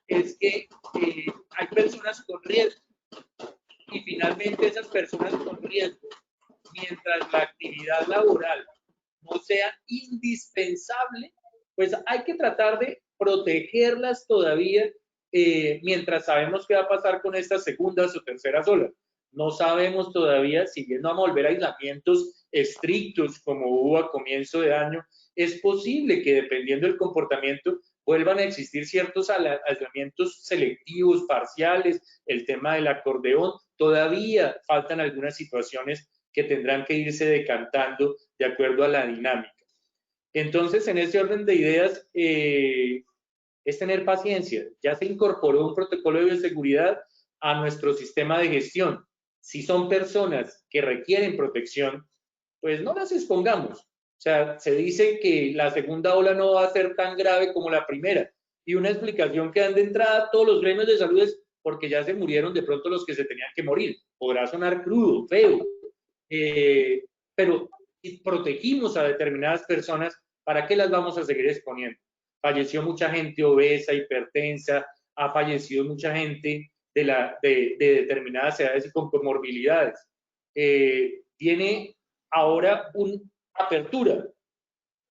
es que hay personas con riesgo y finalmente esas personas con riesgo, mientras la actividad laboral no sea indispensable, pues hay que tratar de protegerlas todavía mientras sabemos qué va a pasar con estas segundas o terceras olas. No sabemos todavía si bien no vamos a volver a aislamientos estrictos como hubo a comienzo de año. Es posible que dependiendo del comportamiento vuelvan a existir ciertos aislamientos selectivos, parciales, el tema del acordeón. Todavía faltan algunas situaciones que tendrán que irse decantando de acuerdo a la dinámica. Entonces, en este orden de ideas, es tener paciencia. Ya se incorporó un protocolo de bioseguridad a nuestro sistema de gestión. Si son personas que requieren protección, pues no las expongamos. O sea, se dice que la segunda ola no va a ser tan grave como la primera. Y una explicación que dan de entrada a todos los gremios de salud es porque ya se murieron de pronto los que se tenían que morir. Podrá sonar crudo, feo, pero si protegimos a determinadas personas, ¿para qué las vamos a seguir exponiendo? Falleció mucha gente obesa, hipertensa, ha fallecido mucha gente de determinadas edades y con comorbilidades. Tiene ahora una apertura.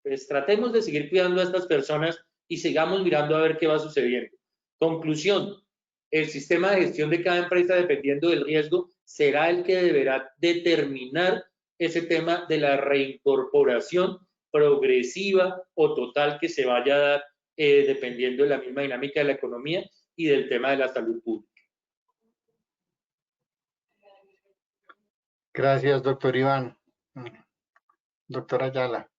Pues tratemos de seguir cuidando a estas personas y sigamos mirando a ver qué va sucediendo. Conclusión, el sistema de gestión de cada empresa, dependiendo del riesgo, será el que deberá determinar ese tema de la reincorporación progresiva o total que se vaya a dar dependiendo de la misma dinámica de la economía y del tema de la salud pública. Gracias, doctor Iván. Doctora Ayala.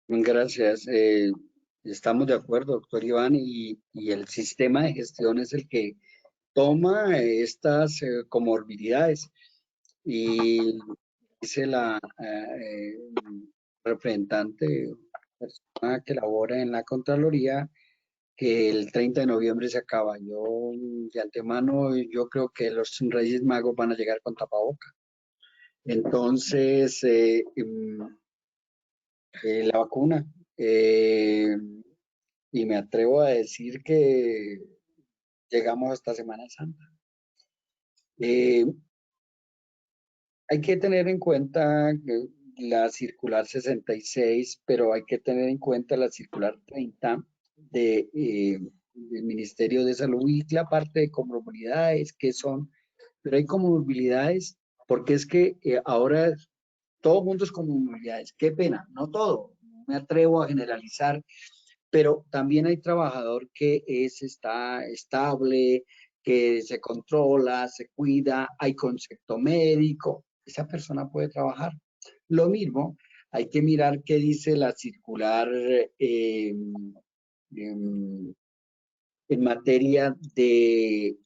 Gracias. Estamos de acuerdo, doctor Iván, y el sistema de gestión es el que toma estas comorbilidades. Y dice la representante, persona que labora en la Contraloría, que el 30 de noviembre se acaba. Yo, de antemano, yo creo que los Reyes Magos van a llegar con tapaboca. Entonces, la vacuna, y me atrevo a decir que llegamos hasta Semana Santa. Hay que tener en cuenta la circular 66, pero hay que tener en cuenta la circular 30 del Ministerio de Salud y la parte de comorbilidades, que son, pero hay comorbilidades, porque es que ahora todo el mundo es comorbilidades. Qué pena, no todo, no me atrevo a generalizar, pero también hay trabajador que está estable, que se controla, se cuida, hay concepto médico, esa persona puede trabajar. Lo mismo, hay que mirar qué dice la circular en materia de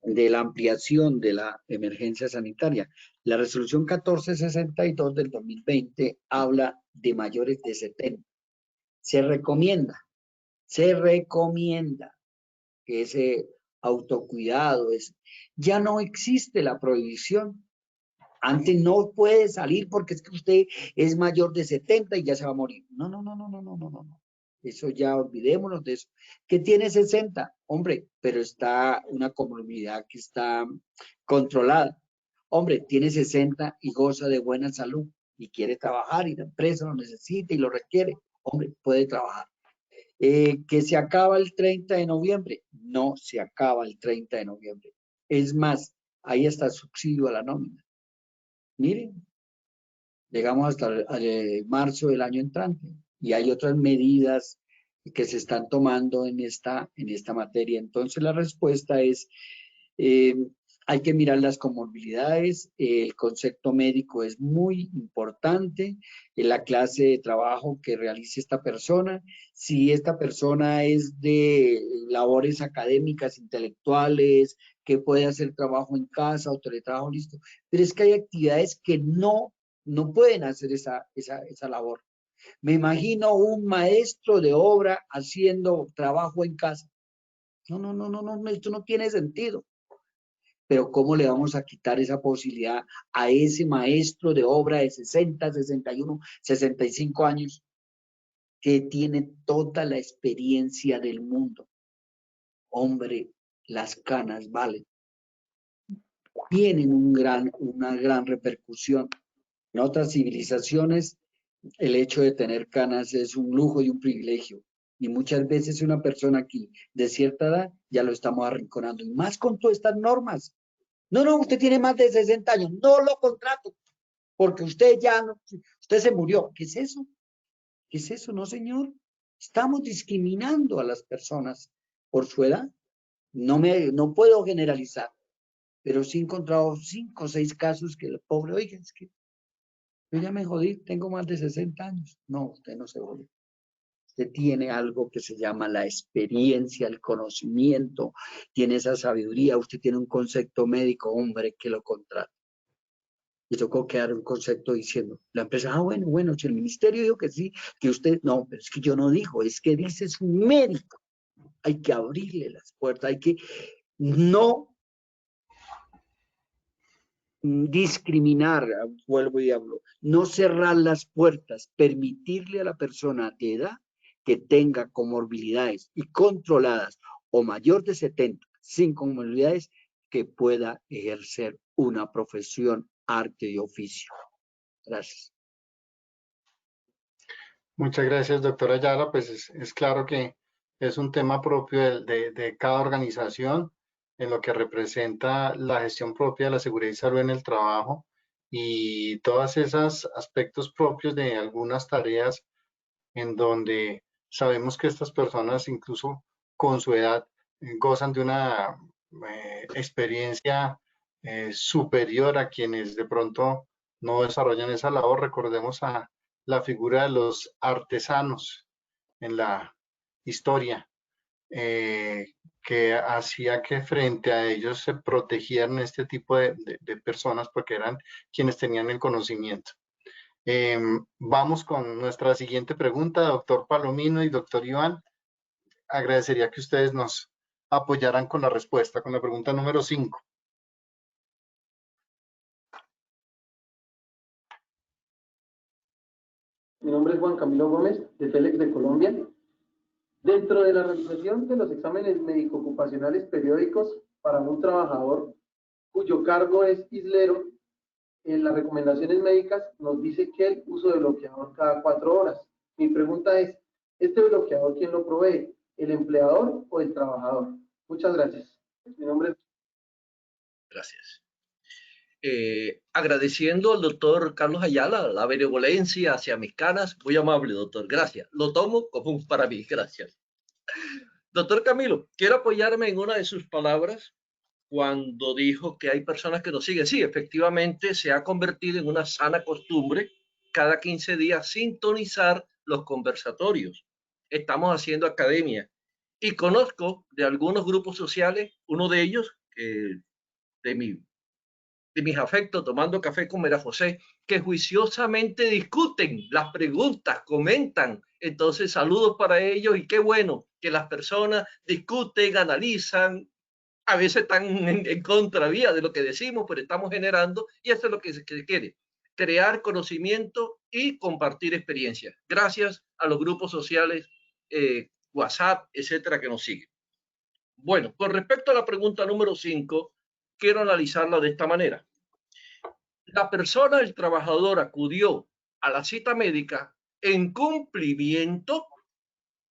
la ampliación de la emergencia sanitaria. La resolución 1462 del 2020 habla de mayores de 70. Se recomienda que ese autocuidado, ya no existe la prohibición. Antes no puede salir porque es que usted es mayor de 70 y ya se va a morir. No. Eso ya olvidémonos de eso. ¿Qué tiene 60? Hombre, pero está una comorbilidad que está controlada. Hombre, tiene 60 y goza de buena salud y quiere trabajar y la empresa lo necesita y lo requiere. Hombre, puede trabajar. ¿Que se acaba el 30 de noviembre? No se acaba el 30 de noviembre. Es más, ahí está el subsidio a la nómina. Miren, llegamos hasta marzo del año entrante y hay otras medidas que se están tomando en esta materia. Entonces la respuesta es, hay que mirar las comorbilidades, el concepto médico es muy importante, la clase de trabajo que realice esta persona, si esta persona es de labores académicas, intelectuales, que puede hacer trabajo en casa o teletrabajo, listo. Pero es que hay actividades que no pueden hacer esa labor. Me imagino un maestro de obra haciendo trabajo en casa. No, esto no tiene sentido. Pero ¿cómo le vamos a quitar esa posibilidad a ese maestro de obra de 60, 61, 65 años que tiene toda la experiencia del mundo? Hombre, las canas valen. Tienen una gran repercusión. En otras civilizaciones, el hecho de tener canas es un lujo y un privilegio. Y muchas veces una persona aquí de cierta edad ya lo estamos arrinconando. Y más con todas estas normas. No, usted tiene más de 60 años. No lo contrato. Porque usted usted se murió. ¿Qué es eso? ¿Qué es eso? No, señor. Estamos discriminando a las personas por su edad. No puedo generalizar. Pero sí he encontrado 5 o 6 casos que el pobre, oiga, es que yo ya me jodí, tengo más de 60 años. No, usted no se jodió. Usted tiene algo que se llama la experiencia, el conocimiento, tiene esa sabiduría, usted tiene un concepto médico, hombre, que lo contrata. Y tocó quedar un concepto diciendo, la empresa, bueno, si el ministerio dijo que sí, que usted, no, pero es que yo no digo, es que dice su médico. Hay que abrirle las puertas, hay que no discriminar, vuelvo y hablo, no cerrar las puertas, permitirle a la persona de edad que tenga comorbilidades y controladas o mayor de 70 sin comorbilidades que pueda ejercer una profesión, arte y oficio. Gracias. Muchas gracias, doctora Ayala. Pues es claro que es un tema propio de cada organización en lo que representa la gestión propia de la seguridad y salud en el trabajo y todos esos aspectos propios de algunas tareas en donde sabemos que estas personas incluso con su edad gozan de una experiencia superior a quienes de pronto no desarrollan esa labor. Recordemos a la figura de los artesanos en la historia, que hacía que frente a ellos se protegieran este tipo de personas porque eran quienes tenían el conocimiento. Vamos con nuestra siguiente pregunta, doctor Palomino y doctor Iván. Agradecería que ustedes nos apoyaran con la respuesta, con la pregunta número 5. Mi nombre es Juan Camilo Gómez, de Telex de Colombia. Dentro de la realización de los exámenes médico-ocupacionales periódicos para un trabajador cuyo cargo es islero, en las recomendaciones médicas nos dice que el uso de bloqueador cada 4 horas. Mi pregunta es, ¿este bloqueador quién lo provee? ¿El empleador o el trabajador? Muchas gracias. Mi nombre es... Gracias. Agradeciendo al doctor Carlos Ayala la benevolencia hacia mis canas, muy amable, doctor, gracias. Lo tomo como un para mí, gracias. Doctor Camilo, quiero apoyarme en una de sus palabras cuando dijo que hay personas que nos siguen. Sí, efectivamente se ha convertido en una sana costumbre cada 15 días sintonizar los conversatorios. Estamos haciendo academia y conozco de algunos grupos sociales, uno de ellos, de mis afectos, tomando café con María José, que juiciosamente discuten las preguntas, comentan. Entonces, saludos para ellos y qué bueno que las personas discuten, analizan, a veces están en contravía de lo que decimos, pero estamos generando, y eso es lo que se quiere, crear conocimiento y compartir experiencias. Gracias a los grupos sociales, WhatsApp, etcétera, que nos siguen. Bueno, con respecto a la pregunta número 5, quiero analizarla de esta manera. La persona, el trabajador, acudió a la cita médica en cumplimiento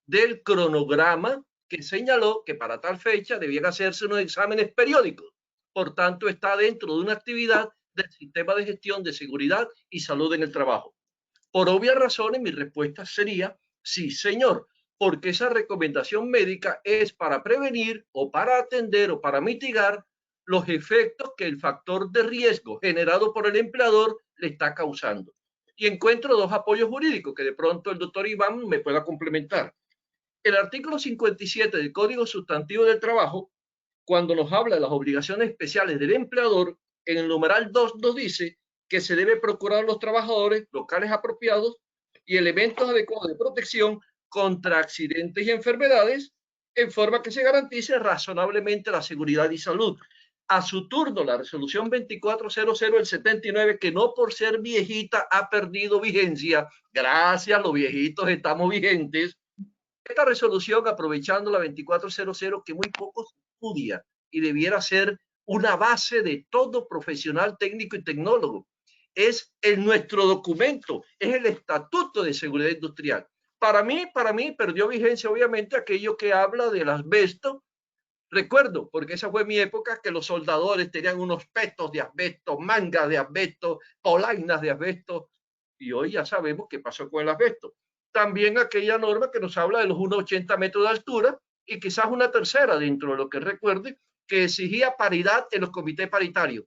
del cronograma que señaló que para tal fecha debían hacerse unos exámenes periódicos. Por tanto, está dentro de una actividad del sistema de gestión de seguridad y salud en el trabajo. Por obvias razones, mi respuesta sería sí, señor, porque esa recomendación médica es para prevenir o para atender o para mitigar los efectos que el factor de riesgo generado por el empleador le está causando. Y encuentro 2 apoyos jurídicos que de pronto el doctor Iván me pueda complementar. El artículo 57 del Código Sustantivo del Trabajo, cuando nos habla de las obligaciones especiales del empleador, en el numeral 2 nos dice que se debe procurar a los trabajadores locales apropiados y elementos adecuados de protección contra accidentes y enfermedades, en forma que se garantice razonablemente la seguridad y salud. A su turno, la resolución 2400 del 79, que no por ser viejita ha perdido vigencia, gracias, los viejitos estamos vigentes. Esta resolución, aprovechando la 2400, que muy poco se estudia y debiera ser una base de todo profesional técnico y tecnólogo, es nuestro documento, es el Estatuto de Seguridad Industrial. Para mí perdió vigencia obviamente aquello que habla del asbesto. Recuerdo, porque esa fue mi época, que los soldadores tenían unos petos de asbesto, mangas de asbesto, polainas de asbesto, y hoy ya sabemos qué pasó con el asbesto. También aquella norma que nos habla de los 1,80 metros de altura y quizás una tercera dentro de lo que recuerde, que exigía paridad en los comités paritarios.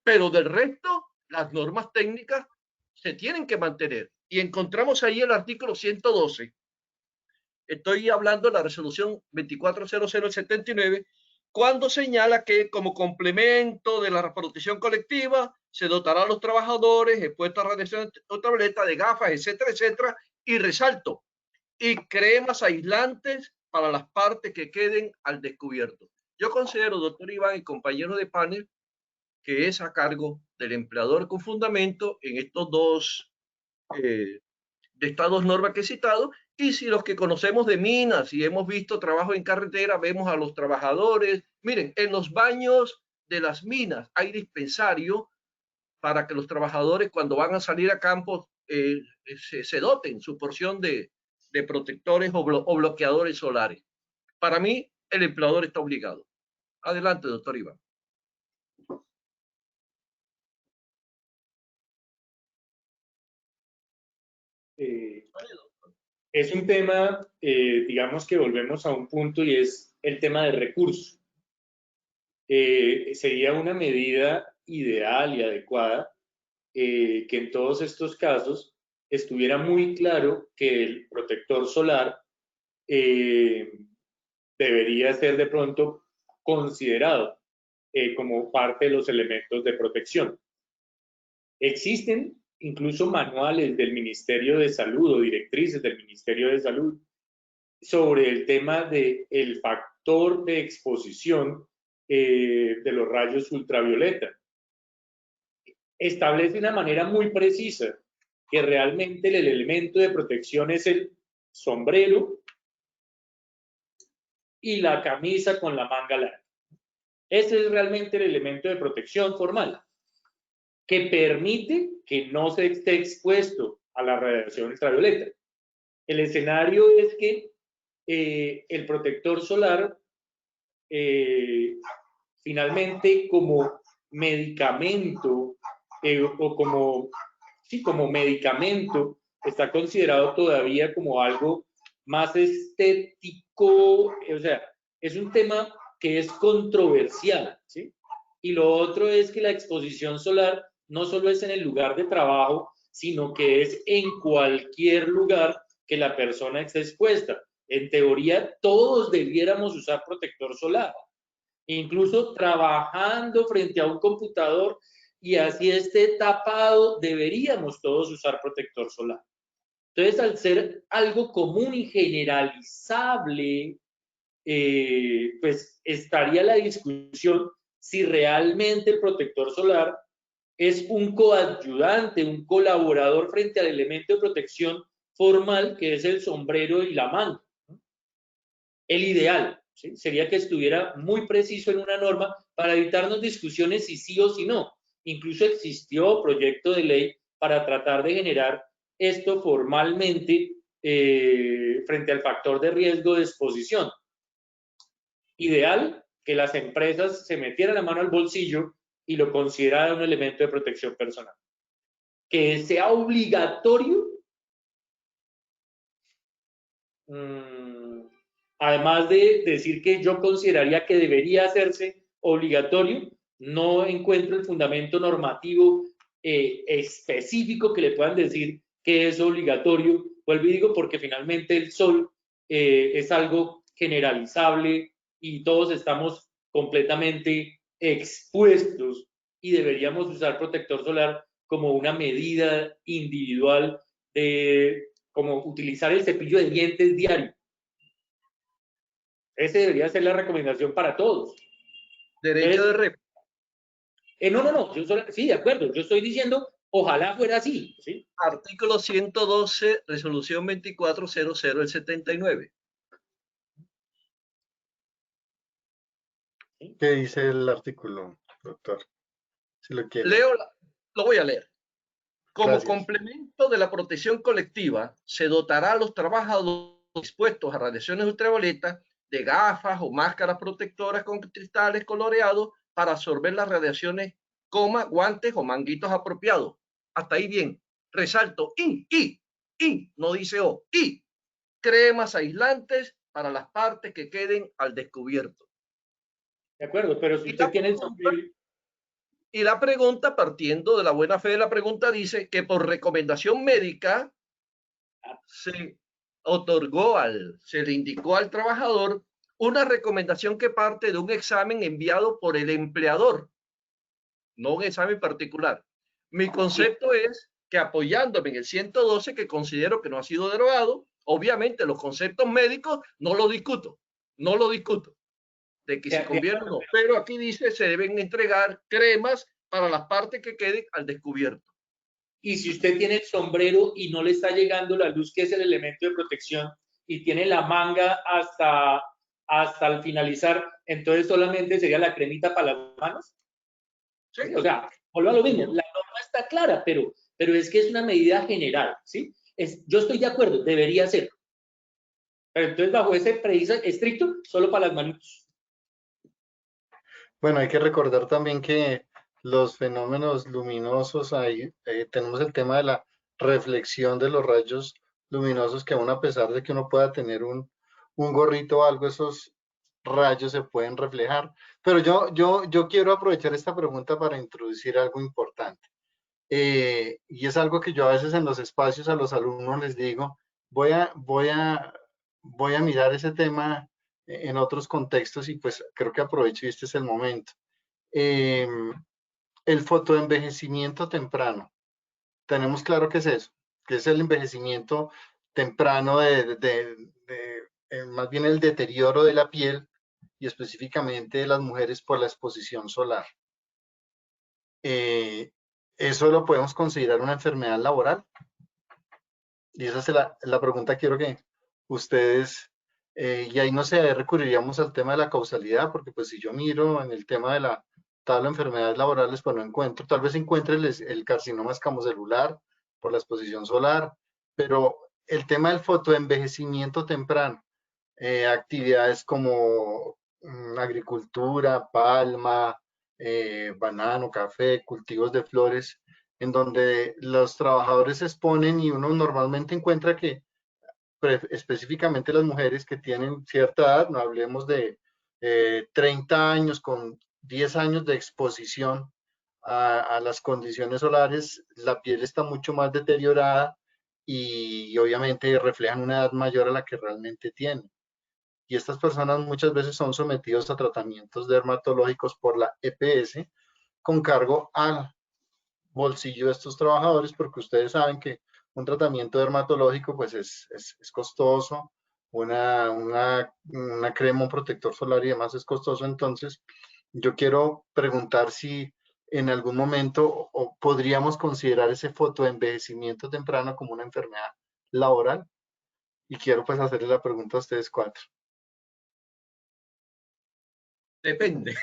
Pero del resto, las normas técnicas se tienen que mantener. Y encontramos ahí el artículo 112. Estoy hablando de la resolución 2400 del 79, cuando señala que como complemento de la protección colectiva se dotará a los trabajadores expuestos a radiación ultravioleta de gafas, etcétera, etcétera, y resalto, y cremas aislantes para las partes que queden al descubierto. Yo considero, doctor Iván y compañeros de panel, que es a cargo del empleador con fundamento en estos de estas 2 normas que he citado. Y si los que conocemos de minas y hemos visto trabajo en carretera, vemos a los trabajadores. Miren, en los baños de las minas hay dispensario para que los trabajadores cuando van a salir a campo se doten su porción de protectores o bloqueadores solares. Para mí, el empleador está obligado. Adelante, doctor Iván. Es un tema, digamos que volvemos a un punto y es el tema de recursos. Sería una medida ideal y adecuada que en todos estos casos estuviera muy claro que el protector solar debería ser de pronto considerado como parte de los elementos de protección. Existen incluso manuales del Ministerio de Salud o directrices del Ministerio de Salud sobre el tema del factor de exposición de los rayos ultravioleta. Establece de una manera muy precisa que realmente el elemento de protección es el sombrero y la camisa con la manga larga. Ese es realmente el elemento de protección formal que permite que no se esté expuesto a la radiación ultravioleta. El escenario es que el protector solar finalmente como medicamento o como medicamento está considerado todavía como algo más estético, o sea, es un tema que es controversial, ¿sí? Y lo otro es que la exposición solar no solo es en el lugar de trabajo, sino que es en cualquier lugar que la persona esté expuesta. En teoría, todos debiéramos usar protector solar, incluso trabajando frente a un computador y así esté tapado, deberíamos todos usar protector solar. Entonces, al ser algo común y generalizable, pues estaría la discusión si realmente el protector solar es un coadyuvante, un colaborador frente al elemento de protección formal que es el sombrero y la manga. El ideal, ¿sí?, sería que estuviera muy preciso en una norma para evitarnos discusiones si sí o si no. Incluso existió proyecto de ley para tratar de generar esto formalmente frente al factor de riesgo de exposición. Ideal que las empresas se metieran la mano al bolsillo y lo consideraran un elemento de protección personal. Que sea obligatorio, además de decir que yo consideraría que debería hacerse obligatorio, no encuentro el fundamento normativo específico que le puedan decir que es obligatorio. Vuelvo y digo, porque finalmente el sol es algo generalizable y todos estamos completamente expuestos y deberíamos usar protector solar como una medida individual de como utilizar el cepillo de dientes diario. Esa debería ser la recomendación para todos. Derecho de réplica. No, sí, de acuerdo, yo estoy diciendo, ojalá fuera así, ¿sí? Artículo 112, resolución 2400 del 79. ¿Qué dice el artículo, doctor? Si lo quiere. Lo voy a leer. Como Gracias. complemento de la protección colectiva, se dotará a los trabajadores expuestos a radiaciones ultravioletas de gafas o máscaras protectoras con cristales coloreados para absorber las radiaciones, guantes o manguitos apropiados. Hasta ahí bien. Resalto, no dice O, cremas aislantes para las partes que queden al descubierto. De acuerdo, pero si usted tiene el sombrero. Y la pregunta, partiendo de la buena fe de la pregunta, dice que por recomendación médica se le indicó al trabajador una recomendación que parte de un examen enviado por el empleador, no un examen particular. Mi concepto es que apoyándome en el 112, que considero que no ha sido derogado, obviamente los conceptos médicos no lo discuto, de que se conviene o no, pero aquí dice se deben entregar cremas para las partes que queden al descubierto. Y si usted tiene el sombrero y no le está llegando la luz, que es el elemento de protección, y tiene la manga hasta el finalizar, entonces solamente sería la cremita para las manos. Sí. O sea, vuelvo a lo mismo, la norma está clara, pero es que es una medida general, ¿sí? Yo estoy de acuerdo, debería ser. Pero entonces bajo ese preciso estricto, solo para las manos. Bueno, hay que recordar también que los fenómenos luminosos, ahí tenemos el tema de la reflexión de los rayos luminosos, que aún a pesar de que uno pueda tener un gorrito o algo, esos rayos se pueden reflejar. Pero yo quiero aprovechar esta pregunta para introducir algo importante. y es algo que yo a veces en los espacios a los alumnos les digo, voy a mirar ese tema en otros contextos y pues creo que aprovecho y este es el momento. El fotoenvejecimiento temprano. Tenemos claro qué es eso, que es el envejecimiento temprano más bien el deterioro de la piel y específicamente de las mujeres por la exposición solar. ¿Eso lo podemos considerar una enfermedad laboral? Y esa es la pregunta que quiero que ustedes, y ahí no sé, recurriríamos al tema de la causalidad, porque pues si yo miro en el tema de la tabla de enfermedades laborales, pues no encuentro, tal vez encuentre el carcinoma escamocelular por la exposición solar, pero el tema del fotoenvejecimiento temprano, actividades como agricultura, palma, banano, café, cultivos de flores, en donde los trabajadores se exponen y uno normalmente encuentra que específicamente las mujeres que tienen cierta edad, no hablemos de 30 años con 10 años de exposición a las condiciones solares, la piel está mucho más deteriorada y obviamente reflejan una edad mayor a la que realmente tienen. Y estas personas muchas veces son sometidos a tratamientos dermatológicos por la EPS con cargo al bolsillo de estos trabajadores, porque ustedes saben que un tratamiento dermatológico pues es costoso, una crema, un protector solar y demás es costoso. Entonces yo quiero preguntar si en algún momento podríamos considerar ese fotoenvejecimiento temprano como una enfermedad laboral, y quiero pues hacerle la pregunta a ustedes cuatro. Depende,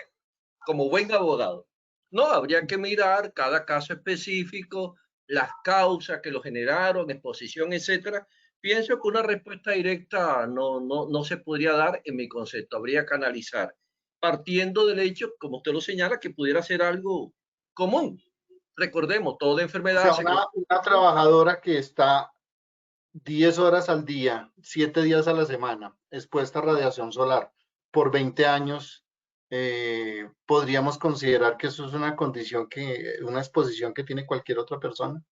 como buen abogado. No, habría que mirar cada caso específico, las causas que lo generaron, exposición, etcétera. Pienso que una respuesta directa no se podría dar en mi concepto. Habría que analizar, partiendo del hecho, como usted lo señala, que pudiera ser algo común. Recordemos, toda enfermedad... O sea, una trabajadora que está 10 horas al día, 7 días a la semana, expuesta a radiación solar por 20 años, ¿podríamos considerar que eso es una condición una exposición que tiene cualquier otra persona?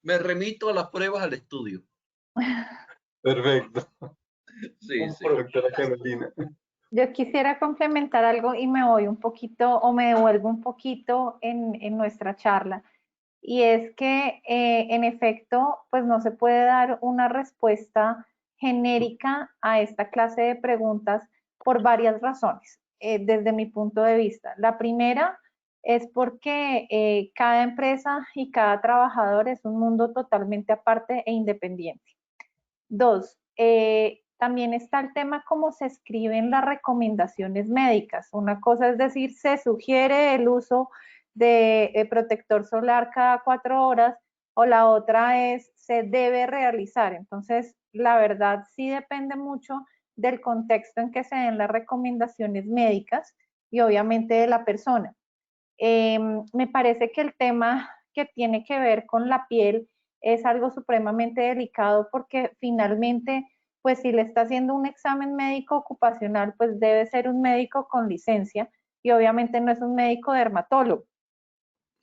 Me remito a las pruebas al estudio. Perfecto. Sí, sí. Doctora Carolina. Yo quisiera complementar algo y me voy un poquito o me devuelvo un poquito en nuestra charla. Y es que en efecto, pues no se puede dar una respuesta genérica a esta clase de preguntas por varias razones, desde mi punto de vista. La primera es porque cada empresa y cada trabajador es un mundo totalmente aparte e independiente. Dos, también está el tema cómo se escriben las recomendaciones médicas. Una cosa es decir, se sugiere el uso de protector solar cada 4 horas, o la otra es se debe realizar. Entonces, la verdad sí depende mucho del contexto en que se den las recomendaciones médicas y obviamente de la persona. Me parece que el tema que tiene que ver con la piel es algo supremamente delicado porque finalmente, pues si le está haciendo un examen médico ocupacional, pues debe ser un médico con licencia y obviamente no es un médico dermatólogo.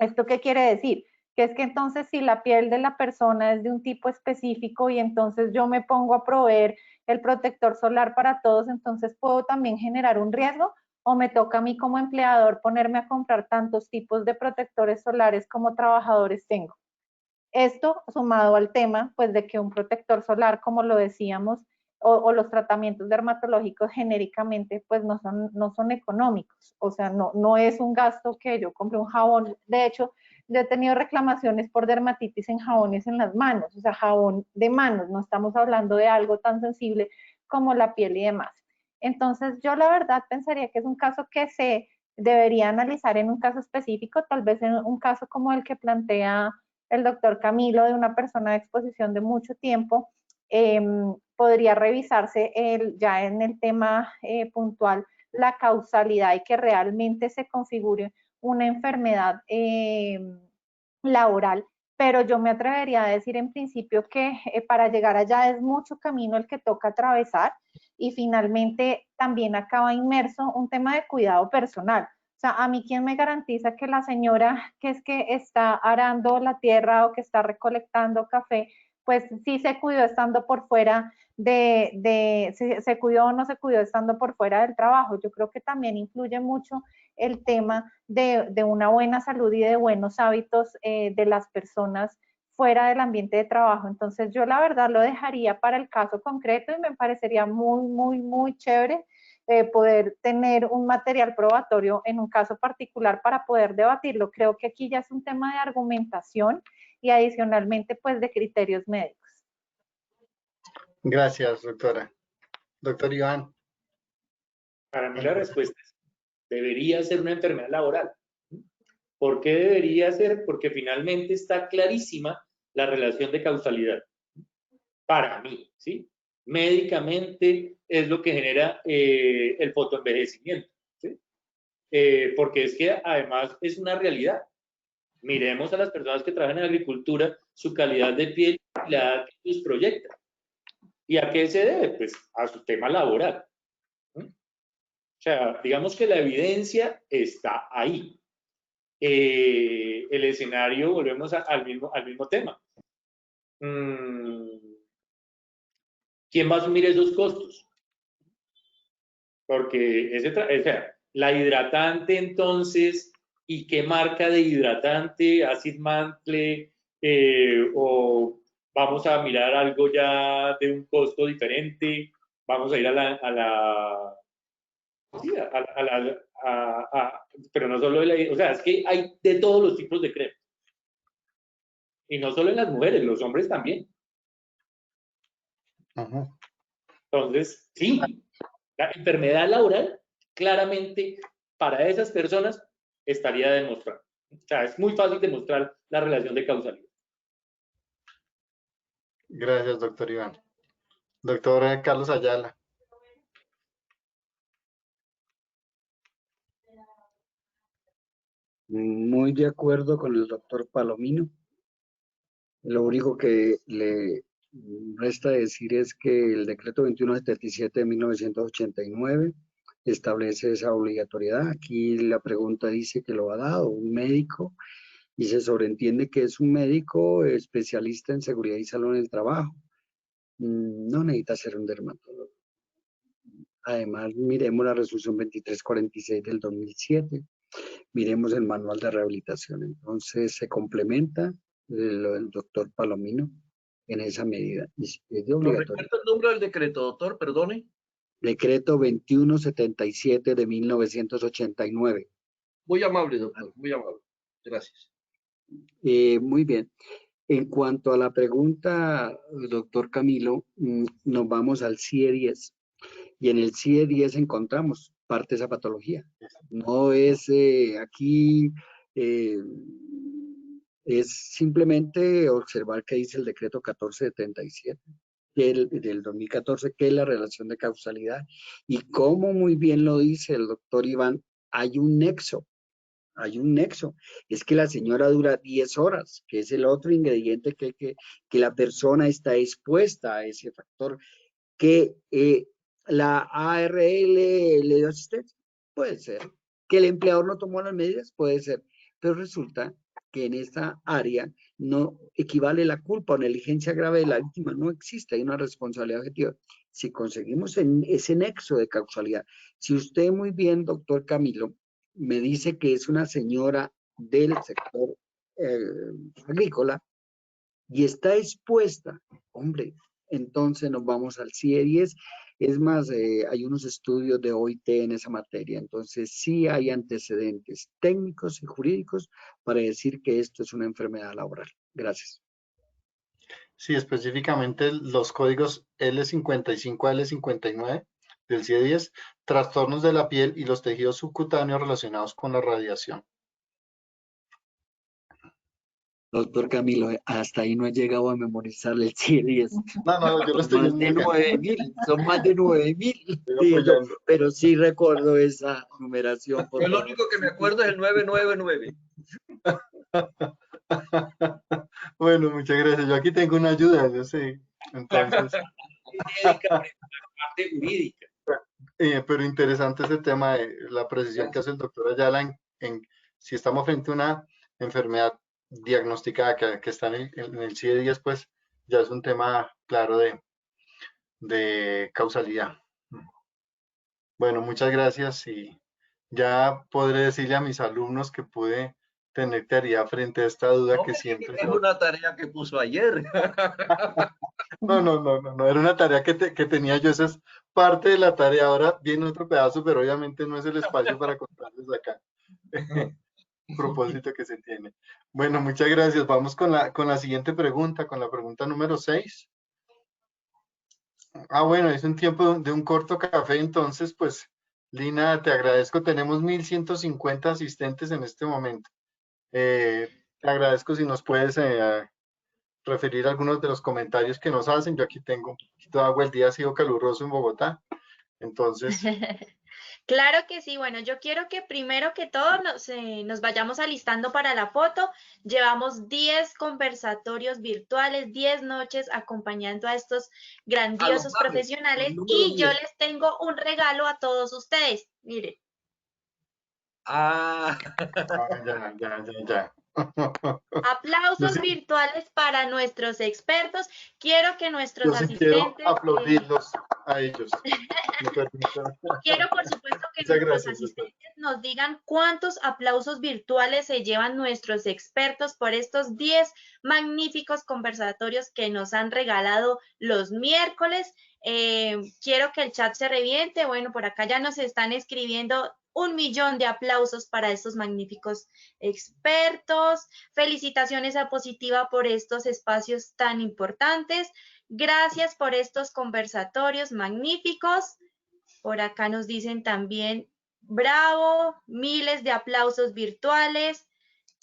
¿Esto qué quiere decir? Que es que entonces si la piel de la persona es de un tipo específico y entonces yo me pongo a proveer el protector solar para todos, entonces puedo también generar un riesgo, o me toca a mí como empleador ponerme a comprar tantos tipos de protectores solares como trabajadores tengo. Esto sumado al tema pues de que un protector solar, como lo decíamos, o los tratamientos dermatológicos genéricamente pues no son económicos, o sea, no es un gasto que yo compre un jabón. De hecho, yo he tenido reclamaciones por dermatitis en jabones en las manos, o sea, jabón de manos, no estamos hablando de algo tan sensible como la piel y demás. Entonces, yo la verdad pensaría que es un caso que se debería analizar en un caso específico, tal vez en un caso como el que plantea el doctor Camilo, de una persona de exposición de mucho tiempo, podría revisarse ya en el tema puntual la causalidad y que realmente se configure una enfermedad laboral, pero yo me atrevería a decir en principio que para llegar allá es mucho camino el que toca atravesar y finalmente también acaba inmerso un tema de cuidado personal. O sea, a mí, ¿quién me garantiza que la señora que es que está arando la tierra o que está recolectando café, pues sí se cuidó estando por fuera se cuidó o no se cuidó estando por fuera del trabajo? Yo creo que también influye mucho el tema de una buena salud y de buenos hábitos de las personas fuera del ambiente de trabajo. Entonces yo la verdad lo dejaría para el caso concreto y me parecería muy chévere poder tener un material probatorio en un caso particular para poder debatirlo. Creo que aquí ya es un tema de argumentación y adicionalmente pues de criterios médicos. Gracias, doctora. Doctor Iván. Para mí la respuesta es, debería ser una enfermedad laboral. ¿Por qué debería ser? Porque finalmente está clarísima la relación de causalidad. Para mí, ¿sí? Médicamente es lo que genera el fotoenvejecimiento, ¿sí? Porque es que además es una realidad. Miremos a las personas que trabajan en agricultura, su calidad de piel y la edad que ellos proyectan. ¿Y a qué se debe? Pues a su tema laboral. O sea, digamos que la evidencia está ahí. El escenario, volvemos al mismo tema. ¿Quién va a asumir esos costos? Porque o sea, la hidratante entonces, ¿y qué marca de hidratante? Acid Mantle, o vamos a mirar algo ya de un costo diferente, vamos a ir pero no solo o sea, es que hay de todos los tipos de crema. Y no solo en las mujeres, los hombres también. Entonces, sí, la enfermedad laboral, claramente, para esas personas estaría demostrado. O sea, es muy fácil demostrar la relación de causalidad. Gracias, doctor Iván. Doctor Carlos Ayala. Muy de acuerdo con el doctor Palomino. Lo único que le resta decir es que el decreto 2177 de 1989 establece esa obligatoriedad. Aquí la pregunta dice que lo ha dado un médico y se sobreentiende que es un médico especialista en seguridad y salud en el trabajo. No necesita ser un dermatólogo. Además, miremos la resolución 2346 del 2007. Miremos el manual de rehabilitación. Entonces, se complementa lo del doctor Palomino en esa medida. Es de obligatorio. ¿Recuerda el número del decreto, doctor? Perdone. Decreto 2177 de 1989. Muy amable, doctor. Muy amable. Gracias. Muy bien. En cuanto a la pregunta, doctor Camilo, nos vamos al CIE 10. Y en el CIE 10 encontramos parte de esa patología. No es aquí, es simplemente observar qué dice el decreto 1477 del 2014, que es la relación de causalidad. Y como muy bien lo dice el doctor Iván, hay un nexo. Hay un nexo. Es que la señora dura 10 horas, que es el otro ingrediente que la persona está expuesta a ese factor, que la ARL le dio asistencia. Puede ser. Que el empleador no tomó las medidas, puede ser. Pero resulta que en esta área no equivale la culpa o negligencia grave de la víctima. No existe, hay una responsabilidad objetiva. Si conseguimos ese nexo de causalidad, si usted muy bien, doctor Camilo, me dice que es una señora del sector agrícola y está expuesta, hombre, entonces nos vamos al CIE 10. Es más, hay unos estudios de OIT en esa materia, entonces sí hay antecedentes técnicos y jurídicos para decir que esto es una enfermedad laboral. Gracias. Sí, específicamente los códigos L55 a L59 del CIE 10, trastornos de la piel y los tejidos subcutáneos relacionados con la radiación. Doctor Camilo, hasta ahí no he llegado a memorizar el CIE 10. No, yo lo estoy más de 9.000, son más de 9.000. Pero sí recuerdo esa numeración. Yo lo único que me acuerdo es el 999. Bueno, muchas gracias. Yo aquí tengo una ayuda, yo sé. Entonces. La parte jurídica. pero interesante ese tema de la precisión que hace el doctor Ayala en si estamos frente a una enfermedad diagnosticada que está en el CIE-10, pues ya es un tema claro de causalidad. Bueno, muchas gracias y ya podré decirle a mis alumnos que pude tener claridad frente a esta duda que siempre... Es una tarea que puso ayer. No, era una tarea que tenía yo, esa es parte de la tarea. Ahora viene otro pedazo, pero obviamente no es el espacio para contarles acá. Propósito que se tiene. Bueno, muchas gracias. Vamos con la siguiente pregunta, con la pregunta número 6. Bueno, es un tiempo de un corto café, entonces, pues, Lina, te agradezco. Tenemos 1150 asistentes en este momento. Te agradezco si nos puedes referir a algunos de los comentarios que nos hacen. Yo aquí tengo un poquito de agua, el día ha sido caluroso en Bogotá, entonces... Claro que sí. Bueno, yo quiero que primero que todo nos vayamos alistando para la foto. Llevamos 10 conversatorios virtuales, 10 noches acompañando a estos grandiosos profesionales y yo les tengo un regalo a todos ustedes. Miren. Ya. Aplausos virtuales para nuestros expertos. Quiero que nuestros asistentes... Quiero aplaudirlos a ellos. Quiero, por supuesto, que nuestros asistentes nos digan cuántos aplausos virtuales se llevan nuestros expertos por estos 10 magníficos conversatorios que nos han regalado los miércoles. Quiero que el chat se reviente. Bueno, por acá ya nos están escribiendo 1 millón de aplausos para estos magníficos expertos. Felicitaciones a Positiva por estos espacios tan importantes. Gracias por estos conversatorios magníficos. Por acá nos dicen también, bravo, miles de aplausos virtuales.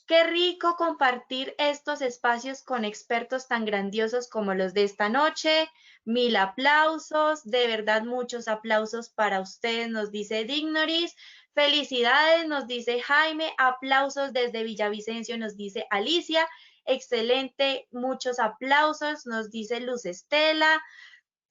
Qué rico compartir estos espacios con expertos tan grandiosos como los de esta noche. 1000 aplausos, de verdad muchos aplausos para ustedes, nos dice Dignoris. Felicidades, nos dice Jaime. Aplausos desde Villavicencio, nos dice Alicia. Excelente, muchos aplausos, nos dice Luz Estela.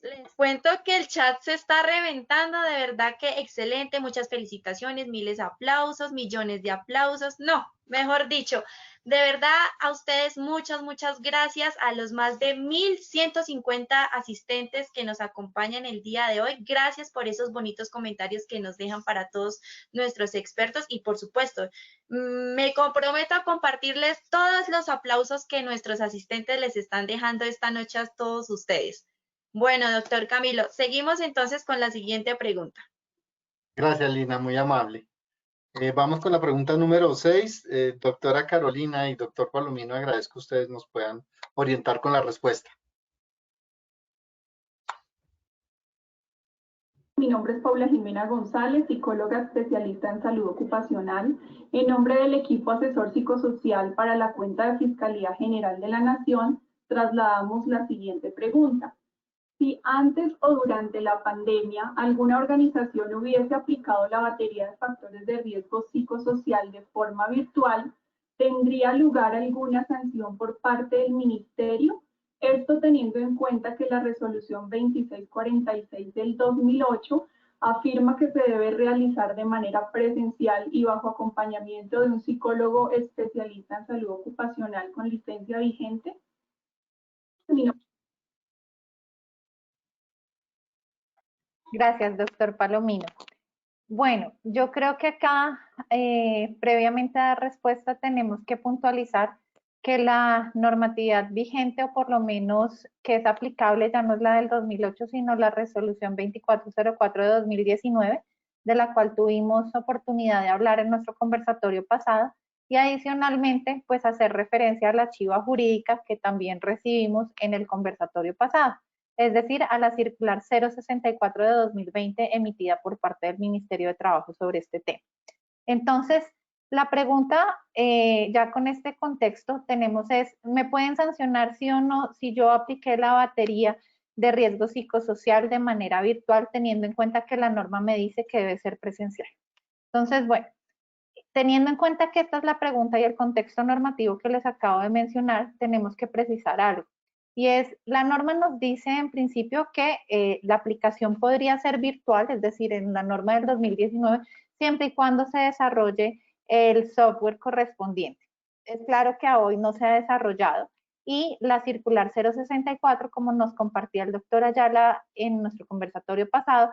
Les cuento que el chat se está reventando, de verdad que excelente, muchas felicitaciones, miles de aplausos, millones de aplausos, no, mejor dicho, de verdad a ustedes muchas gracias, a los más de 1150 asistentes que nos acompañan el día de hoy, gracias por esos bonitos comentarios que nos dejan para todos nuestros expertos y por supuesto, me comprometo a compartirles todos los aplausos que nuestros asistentes les están dejando esta noche a todos ustedes. Bueno, doctor Camilo, seguimos entonces con la siguiente pregunta. Gracias, Lina, muy amable. Vamos con la pregunta número 6. Doctora Carolina y doctor Palomino, agradezco que ustedes nos puedan orientar con la respuesta. Mi nombre es Paula Jimena González, psicóloga especialista en salud ocupacional. En nombre del equipo asesor psicosocial para la cuenta de Fiscalía General de la Nación, trasladamos la siguiente pregunta. Si antes o durante la pandemia alguna organización hubiese aplicado la batería de factores de riesgo psicosocial de forma virtual, ¿tendría lugar alguna sanción por parte del Ministerio? Esto teniendo en cuenta que la resolución 2646 del 2008 afirma que se debe realizar de manera presencial y bajo acompañamiento de un psicólogo especialista en salud ocupacional con licencia vigente. Gracias, doctor Palomino. Bueno, yo creo que acá, previamente a dar respuesta, tenemos que puntualizar que la normatividad vigente, o por lo menos que es aplicable, ya no es la del 2008, sino la resolución 2404 de 2019, de la cual tuvimos oportunidad de hablar en nuestro conversatorio pasado, y adicionalmente, pues hacer referencia a la archiva jurídica que también recibimos en el conversatorio pasado. Es decir, a la circular 064 de 2020 emitida por parte del Ministerio de Trabajo sobre este tema. Entonces, la pregunta, ya con este contexto, tenemos es, ¿me pueden sancionar sí o no si yo apliqué la batería de riesgo psicosocial de manera virtual, teniendo en cuenta que la norma me dice que debe ser presencial? Entonces, bueno, teniendo en cuenta que esta es la pregunta y el contexto normativo que les acabo de mencionar, tenemos que precisar algo. y es, la norma nos dice en principio que la aplicación podría ser virtual, es decir, en la norma del 2019, siempre y cuando se desarrolle el software correspondiente. Es claro que a hoy no se ha desarrollado, y la circular 064, como nos compartía el doctor Ayala en nuestro conversatorio pasado,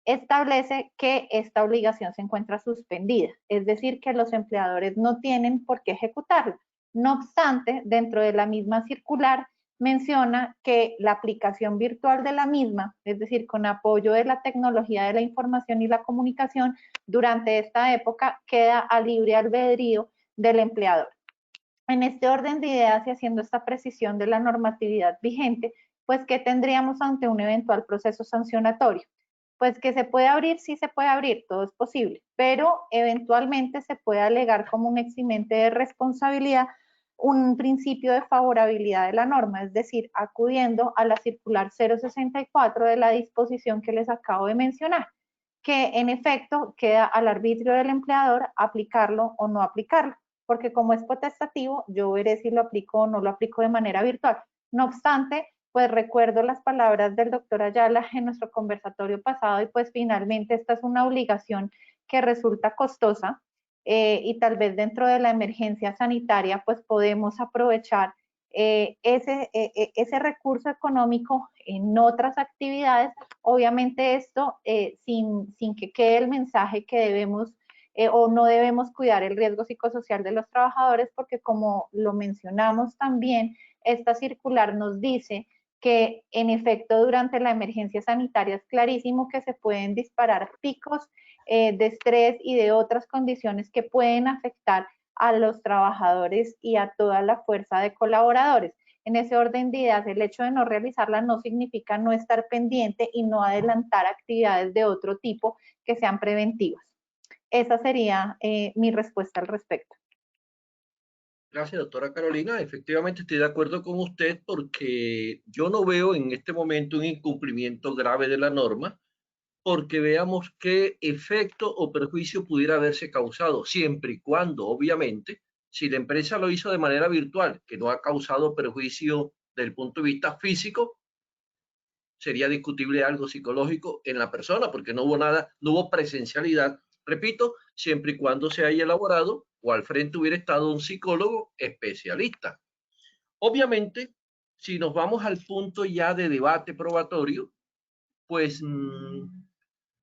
establece que esta obligación se encuentra suspendida, es decir, que los empleadores no tienen por qué ejecutarla. No obstante, dentro de la misma circular menciona que la aplicación virtual de la misma, es decir, con apoyo de la tecnología de la información y la comunicación, durante esta época queda a libre albedrío del empleador. En este orden de ideas y haciendo esta precisión de la normatividad vigente, pues, ¿qué tendríamos ante un eventual proceso sancionatorio? Pues que se puede abrir, sí se puede abrir, todo es posible, pero eventualmente se puede alegar como un eximente de responsabilidad un principio de favorabilidad de la norma, es decir, acudiendo a la circular 064 de la disposición que les acabo de mencionar, que en efecto queda al arbitrio del empleador aplicarlo o no aplicarlo, porque como es potestativo, yo veré si lo aplico o no lo aplico de manera virtual. No obstante, pues recuerdo las palabras del doctor Ayala en nuestro conversatorio pasado, y pues finalmente esta es una obligación que resulta costosa, y tal vez dentro de la emergencia sanitaria pues podemos aprovechar ese recurso económico en otras actividades, obviamente esto sin que quede el mensaje que debemos o no debemos cuidar el riesgo psicosocial de los trabajadores, porque como lo mencionamos también, esta circular nos dice que en efecto durante la emergencia sanitaria es clarísimo que se pueden disparar picos de estrés y de otras condiciones que pueden afectar a los trabajadores y a toda la fuerza de colaboradores. En ese orden de ideas, el hecho de no realizarla no significa no estar pendiente y no adelantar actividades de otro tipo que sean preventivas. Esa sería mi respuesta al respecto. Gracias, doctora Carolina. Efectivamente estoy de acuerdo con usted porque yo no veo en este momento un incumplimiento grave de la norma, porque veamos qué efecto o perjuicio pudiera haberse causado, siempre y cuando, obviamente, si la empresa lo hizo de manera virtual, que no ha causado perjuicio desde el punto de vista físico, sería discutible algo psicológico en la persona, porque no hubo nada, no hubo presencialidad. Repito, siempre y cuando se haya elaborado o al frente hubiera estado un psicólogo especialista. Obviamente, si nos vamos al punto ya de debate probatorio, pues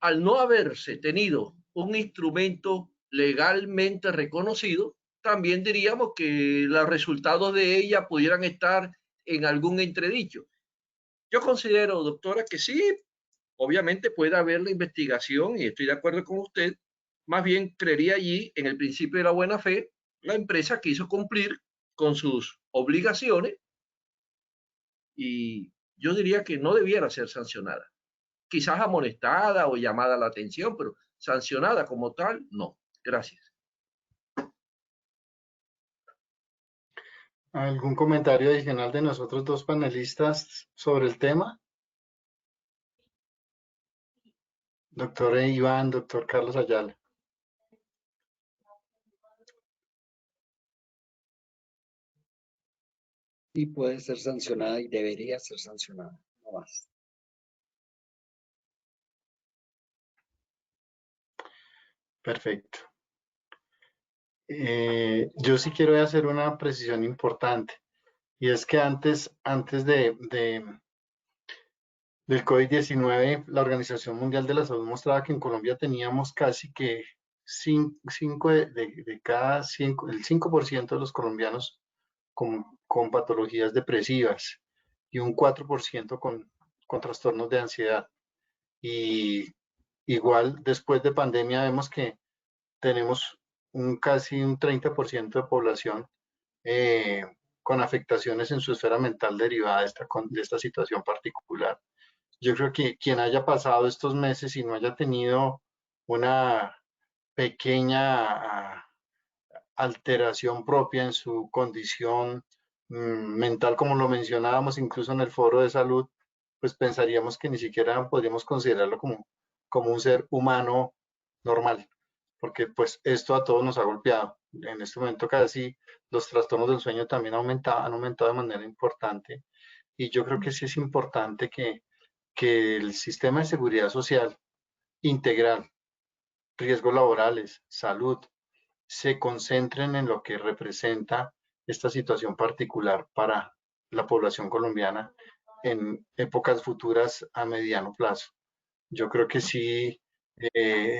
al no haberse tenido un instrumento legalmente reconocido, también diríamos que los resultados de ella pudieran estar en algún entredicho. Yo considero, doctora, que sí, obviamente puede haber la investigación y estoy de acuerdo con usted. Más bien creería allí, en el principio de la buena fe, la empresa quiso cumplir con sus obligaciones y yo diría que no debiera ser sancionada. Quizás amonestada o llamada a la atención, pero sancionada como tal, no. Gracias. ¿Algún comentario adicional de nosotros dos panelistas sobre el tema? Doctor Iván, doctor Carlos Ayala. Y puede ser sancionada y debería ser sancionada, no más. Perfecto. Yo sí quiero hacer una precisión importante, y es que antes del COVID-19, la Organización Mundial de la Salud mostraba que en Colombia teníamos casi que el 5% de los colombianos con patologías depresivas y un 4% con trastornos de ansiedad. Y igual después de pandemia vemos que tenemos casi un 30% de población con afectaciones en su esfera mental derivada de esta situación particular. Yo creo que quien haya pasado estos meses y no haya tenido una pequeña alteración propia en su condición mental, como lo mencionábamos incluso en el foro de salud, pues pensaríamos que ni siquiera podríamos considerarlo como un ser humano normal, porque pues esto a todos nos ha golpeado. En este momento casi los trastornos del sueño también han aumentado de manera importante. y yo creo que sí es importante que el sistema de seguridad social integral, riesgos laborales, salud, se concentren en lo que representa esta situación particular para la población colombiana en épocas futuras a mediano plazo. Yo creo que sí,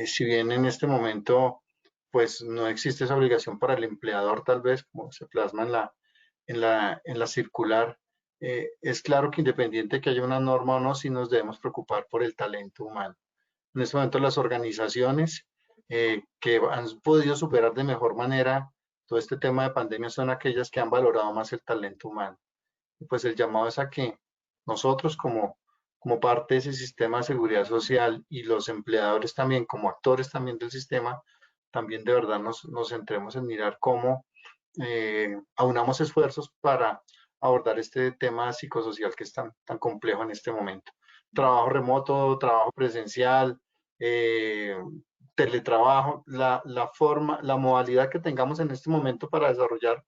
si bien en este momento pues no existe esa obligación para el empleador, tal vez como se plasma en la circular, es claro que independiente de que haya una norma o no, sí nos debemos preocupar por el talento humano. En este momento las organizaciones que han podido superar de mejor manera todo este tema de pandemia son aquellas que han valorado más el talento humano. Y pues el llamado es a que nosotros como parte de ese sistema de seguridad social y los empleadores también como actores también del sistema, también de verdad nos centremos en mirar cómo aunamos esfuerzos para abordar este tema psicosocial que es tan complejo en este momento. Trabajo remoto, trabajo presencial, teletrabajo, la modalidad que tengamos en este momento para desarrollar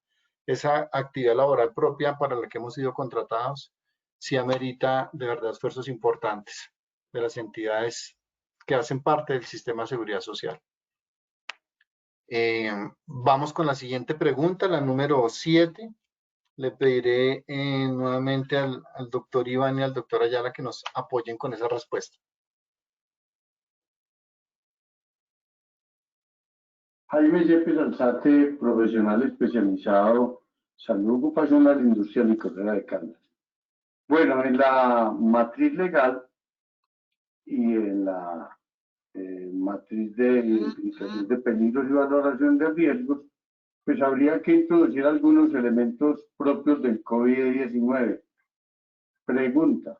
esa actividad laboral propia para la que hemos sido contratados, sí amerita de verdad esfuerzos importantes de las entidades que hacen parte del sistema de seguridad social. Vamos con la siguiente pregunta, la número 7. Le pediré nuevamente al doctor Iván y al doctor Ayala que nos apoyen con esa respuesta. Jaime Yepes Alzate, profesional especializado salud ocupacional industrial y carrera de Caldas. Bueno, en la matriz legal y en la matriz de identificación de peligros y valoración de riesgos, pues habría que introducir algunos elementos propios del COVID-19. Pregunta,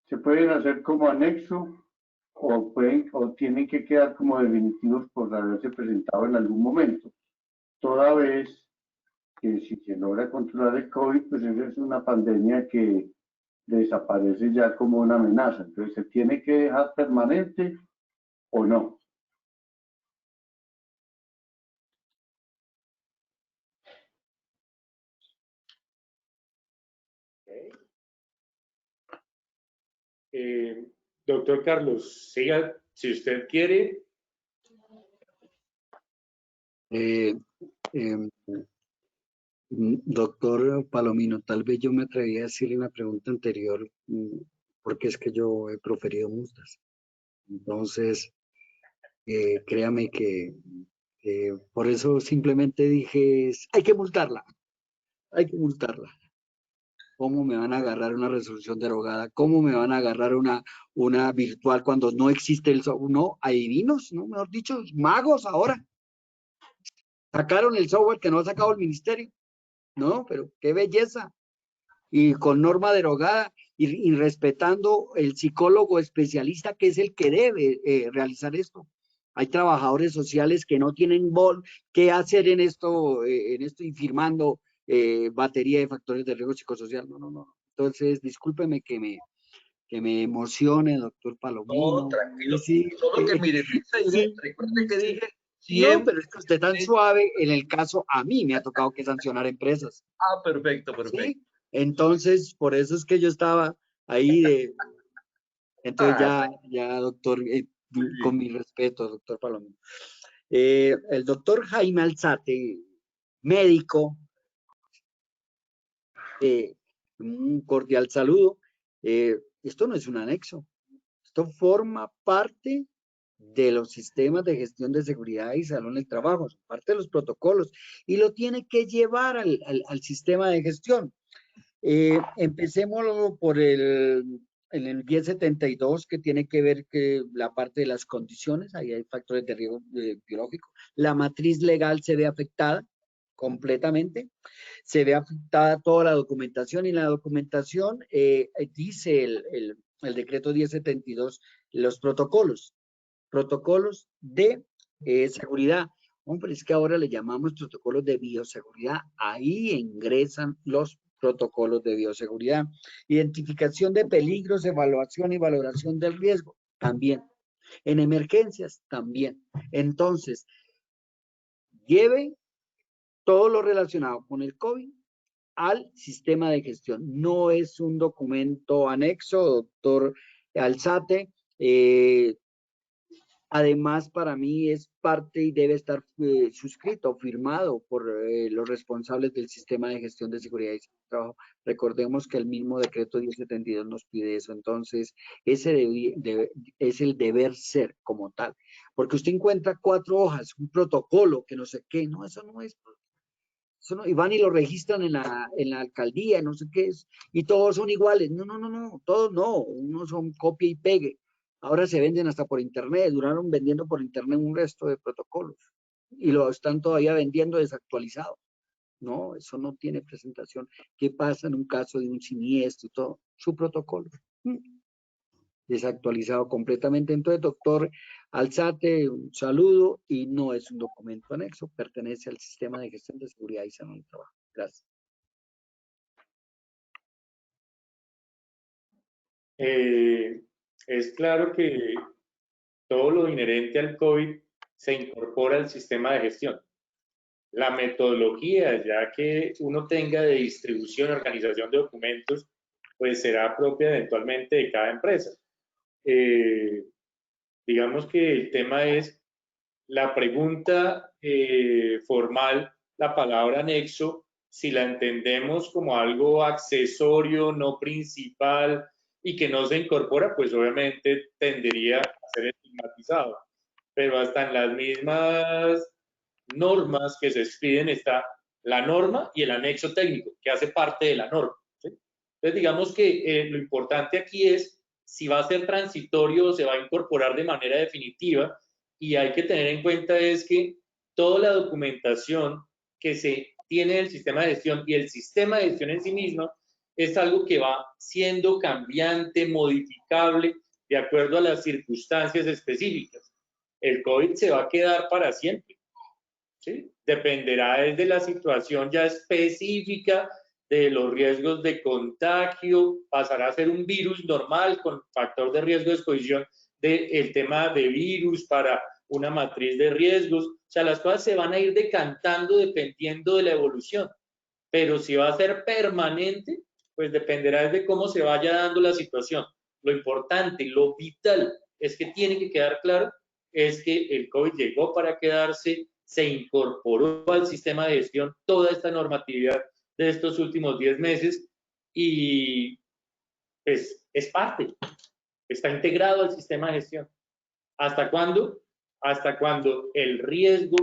¿se pueden hacer como anexo o tienen que quedar como definitivos por haberse presentado en algún momento? Toda vez que si se logra controlar el COVID, pues esa es una pandemia que desaparece ya como una amenaza. Entonces, ¿se tiene que dejar permanente o no? Doctor Carlos, siga si usted quiere. Doctor Palomino, tal vez yo me atreví a decirle en la pregunta anterior, porque es que yo he proferido multas. Entonces, créame que por eso simplemente dije, hay que multarla, hay que multarla. ¿Cómo me van a agarrar una resolución derogada? ¿Cómo me van a agarrar una virtual cuando no existe el software? No, adivinos, ¿no? Mejor dicho, magos ahora. Sacaron el software que no ha sacado el ministerio. No, pero qué belleza. Y con norma derogada y respetando el psicólogo especialista que es el que debe realizar esto. Hay trabajadores sociales que no tienen qué hacer en esto y firmando batería de factores de riesgo psicosocial. No. Entonces, discúlpeme que me emocione, doctor Palomino. No, tranquilo. Sí, solo que mire, sí, recuerde que dije no, pero es que usted tan suave, en el caso a mí me ha tocado que sancionar empresas. Ah, perfecto. ¿Sí? Entonces, por eso es que yo estaba ahí entonces ya doctor, con mi respeto, doctor Palomino. El doctor Jaime Alzate, médico, un cordial saludo. Esto no es un anexo, esto forma parte de los sistemas de gestión de seguridad y salud en el trabajo, parte de los protocolos, y lo tiene que llevar al sistema de gestión. Empecemos por el 1072, que tiene que ver que la parte de las condiciones, ahí hay factores de riesgo biológico. La matriz legal se ve afectada completamente, se ve afectada toda la documentación, y la documentación dice el decreto 1072, los protocolos de seguridad. Hombre, es que ahora le llamamos protocolos de bioseguridad, ahí ingresan los protocolos de bioseguridad. Identificación de peligros, evaluación y valoración del riesgo, también. En emergencias, también. Entonces, lleve todo lo relacionado con el COVID al sistema de gestión. No es un documento anexo, doctor Alzate. Además, para mí es parte y debe estar suscrito, firmado por los responsables del sistema de gestión de seguridad y trabajo. Recordemos que el mismo decreto 1072 nos pide eso. Entonces, ese es el deber ser como tal. Porque usted encuentra 4 hojas, un protocolo, que no sé qué. No, eso no es. Eso no, y van y lo registran en la alcaldía, no sé qué es. Y todos son iguales. No, todos no. Unos son copia y pegue. Ahora se venden hasta por internet, duraron vendiendo por internet un resto de protocolos y lo están todavía vendiendo desactualizado. No, eso no tiene presentación. ¿Qué pasa en un caso de un siniestro y todo? Su protocolo. Desactualizado completamente. Entonces, doctor Alzate, un saludo y no es un documento anexo, pertenece al sistema de gestión de seguridad y salud del trabajo. Gracias. Es claro que todo lo inherente al COVID se incorpora al sistema de gestión. La metodología, ya que uno tenga de distribución, organización de documentos, pues será propia eventualmente de cada empresa. Digamos que el tema es la pregunta formal, la palabra anexo, si la entendemos como algo accesorio, no principal, y que no se incorpora, pues obviamente tendería a ser estigmatizado. Pero hasta en las mismas normas que se expiden está la norma y el anexo técnico, que hace parte de la norma, ¿sí? Entonces, digamos que lo importante aquí es si va a ser transitorio o se va a incorporar de manera definitiva, y hay que tener en cuenta es que toda la documentación que se tiene del sistema de gestión y el sistema de gestión en sí mismo es algo que va siendo cambiante, modificable, de acuerdo a las circunstancias específicas. El COVID se va a quedar para siempre, ¿sí? Dependerá desde la situación ya específica, de los riesgos de contagio, pasará a ser un virus normal con factor de riesgo de exposición del tema de virus para una matriz de riesgos. O sea, las cosas se van a ir decantando dependiendo de la evolución, pero si va a ser permanente, pues dependerá de cómo se vaya dando la situación. Lo importante, lo vital, es que tiene que quedar claro, es que el COVID llegó para quedarse, se incorporó al sistema de gestión toda esta normatividad de estos últimos 10 meses y pues es parte, está integrado al sistema de gestión. ¿Hasta cuándo? Hasta cuando el riesgo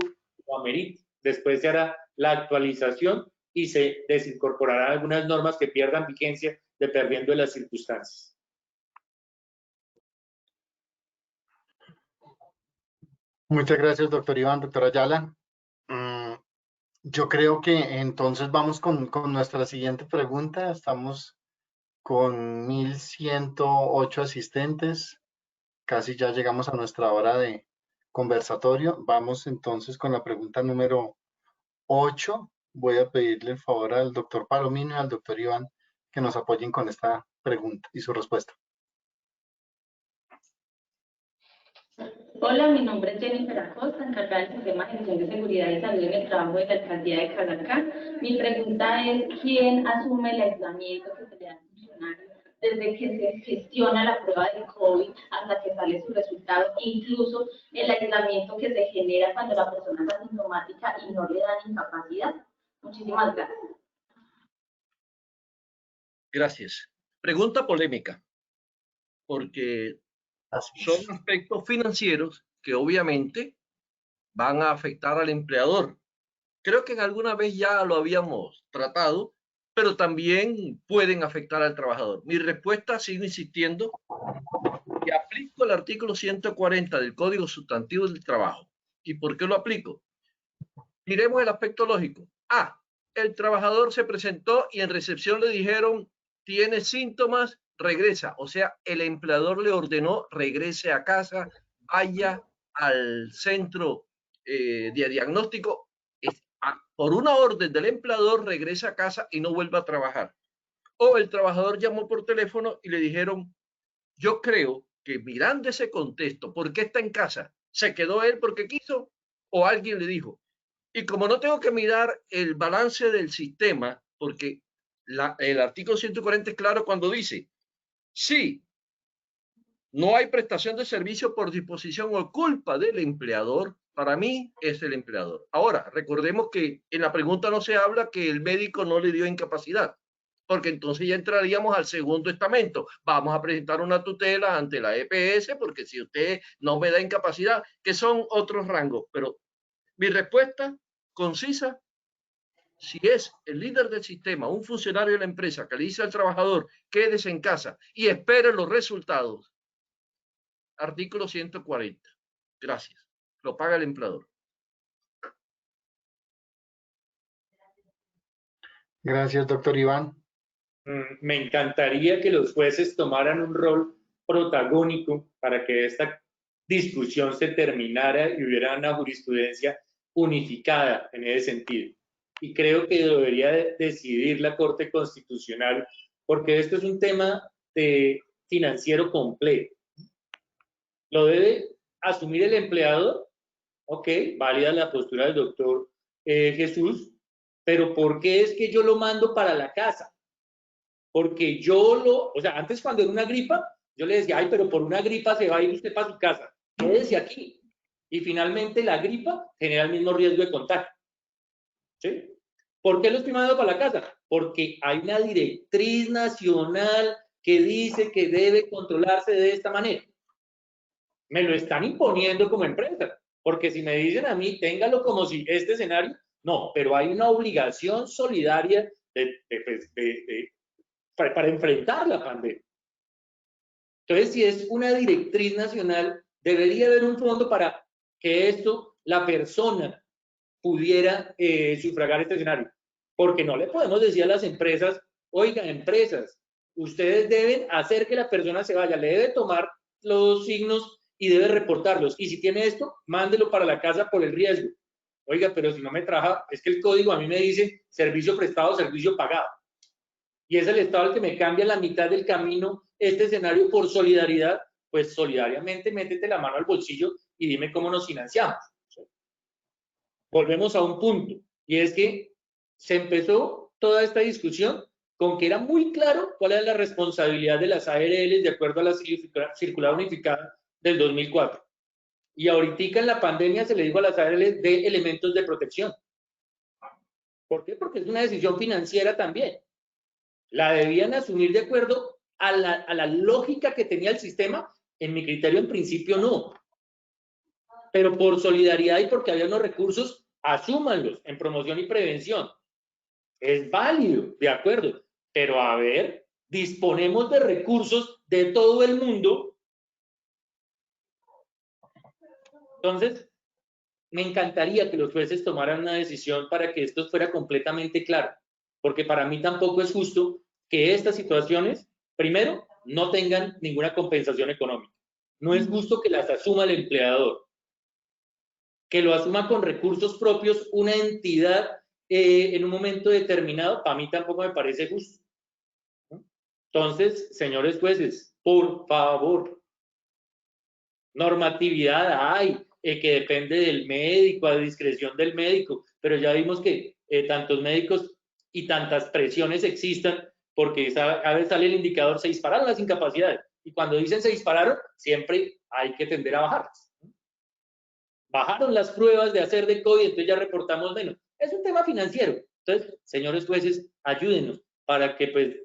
lo amerite. Después se hará la actualización y se desincorporarán algunas normas que pierdan vigencia dependiendo de las circunstancias. Muchas gracias, doctor Iván, doctora Ayala. Yo creo que entonces vamos con nuestra siguiente pregunta. Estamos con 1108 asistentes. Casi ya llegamos a nuestra hora de conversatorio. Vamos entonces con la pregunta número 8. Voy a pedirle el favor al doctor Palomino y al doctor Iván que nos apoyen con esta pregunta y su respuesta. Hola, mi nombre es Jennifer Acosta, encargada del Sistema de Gestión de Seguridad y Salud en el Trabajo de la Alcaldía de Calarcá. Mi pregunta es, ¿quién asume el aislamiento que se le da al funcionario desde que se gestiona la prueba de COVID hasta que sale su resultado, incluso el aislamiento que se genera cuando la persona es asintomática y no le dan incapacidad? Muchísimas gracias. Gracias. Pregunta polémica, porque son aspectos financieros que obviamente van a afectar al empleador. Creo que en alguna vez ya lo habíamos tratado, pero también pueden afectar al trabajador. Mi respuesta, sigo insistiendo, que aplico el artículo 140 del Código Sustantivo del Trabajo. ¿Y por qué lo aplico? Miremos el aspecto lógico. El trabajador se presentó y en recepción le dijeron, tiene síntomas, regresa. O sea, el empleador le ordenó, regrese a casa, vaya al centro de diagnóstico. Por una orden del empleador, regresa a casa y no vuelva a trabajar. O el trabajador llamó por teléfono y le dijeron, yo creo que mirando ese contexto, ¿por qué está en casa? ¿Se quedó él porque quiso o alguien le dijo? Y como no tengo que mirar el balance del sistema, porque el artículo 140 es claro cuando dice, sí, no hay prestación de servicio por disposición o culpa del empleador, para mí es el empleador. Ahora, recordemos que en la pregunta no se habla que el médico no le dio incapacidad, porque entonces ya entraríamos al segundo estamento. Vamos a presentar una tutela ante la EPS, porque si usted no me da incapacidad, que son otros rangos. Pero mi respuesta concisa, si es el líder del sistema, un funcionario de la empresa que le dice al trabajador, quédese en casa y espere los resultados, artículo 140. Gracias. Lo paga el empleador. Gracias, doctor Iván. Me encantaría que los jueces tomaran un rol protagónico para que esta discusión se terminara y hubiera una jurisprudencia unificada en ese sentido. Y creo que debería decidir la Corte Constitucional, porque esto es un tema financiero complejo. Lo debe asumir el empleador, ok, válida la postura del doctor Jesús, pero ¿por qué es que yo lo mando para la casa? Porque o sea, antes cuando era una gripa, yo le decía, ay, pero por una gripa se va a ir usted para su casa, quédese aquí. Y finalmente la gripa genera el mismo riesgo de contagio. ¿Sí? ¿Por qué lo estoy mandando para la casa? Porque hay una directriz nacional que dice que debe controlarse de esta manera. Me lo están imponiendo como empresa, porque si me dicen a mí, téngalo como si este escenario, no, pero hay una obligación solidaria para enfrentar la pandemia. Entonces, si es una directriz nacional, debería haber un fondo para que la persona pudiera sufragar este escenario. Porque no le podemos decir a las empresas, oigan, empresas, ustedes deben hacer que la persona se vaya, le debe tomar los signos y debe reportarlos. Y si tiene esto, mándelo para la casa por el riesgo. Oiga, pero si no me trabaja, es que el código a mí me dice servicio prestado, servicio pagado. Y es el Estado el que me cambia la mitad del camino este escenario por solidaridad, pues solidariamente métete la mano al bolsillo y dime cómo nos financiamos. Volvemos a un punto, y es que se empezó toda esta discusión con que era muy claro cuál era la responsabilidad de las ARL de acuerdo a la circular unificada del 2004. Y ahorita en la pandemia se le dijo a las ARL de elementos de protección. ¿Por qué? Porque es una decisión financiera también. La debían asumir de acuerdo a la lógica que tenía el sistema. En mi criterio, en principio, no. Pero por solidaridad y porque había unos recursos, asúmanlos en promoción y prevención. Es válido, de acuerdo. Pero a ver, disponemos de recursos de todo el mundo. Entonces, me encantaría que los jueces tomaran una decisión para que esto fuera completamente claro. Porque para mí tampoco es justo que estas situaciones, primero, no tengan ninguna compensación económica. No es justo que las asuma el empleador. Que lo asuma con recursos propios una entidad en un momento determinado, para mí tampoco me parece justo. Entonces, señores jueces, por favor, normatividad hay, que depende del médico, a discreción del médico, pero ya vimos que tantos médicos y tantas presiones existan, porque a veces sale el indicador, se dispararon las incapacidades, y cuando dicen se dispararon, siempre hay que tender a bajarlas. Bajaron las pruebas de hacer de COVID, entonces ya reportamos menos. Es un tema financiero. Entonces, señores jueces, ayúdenos para que pues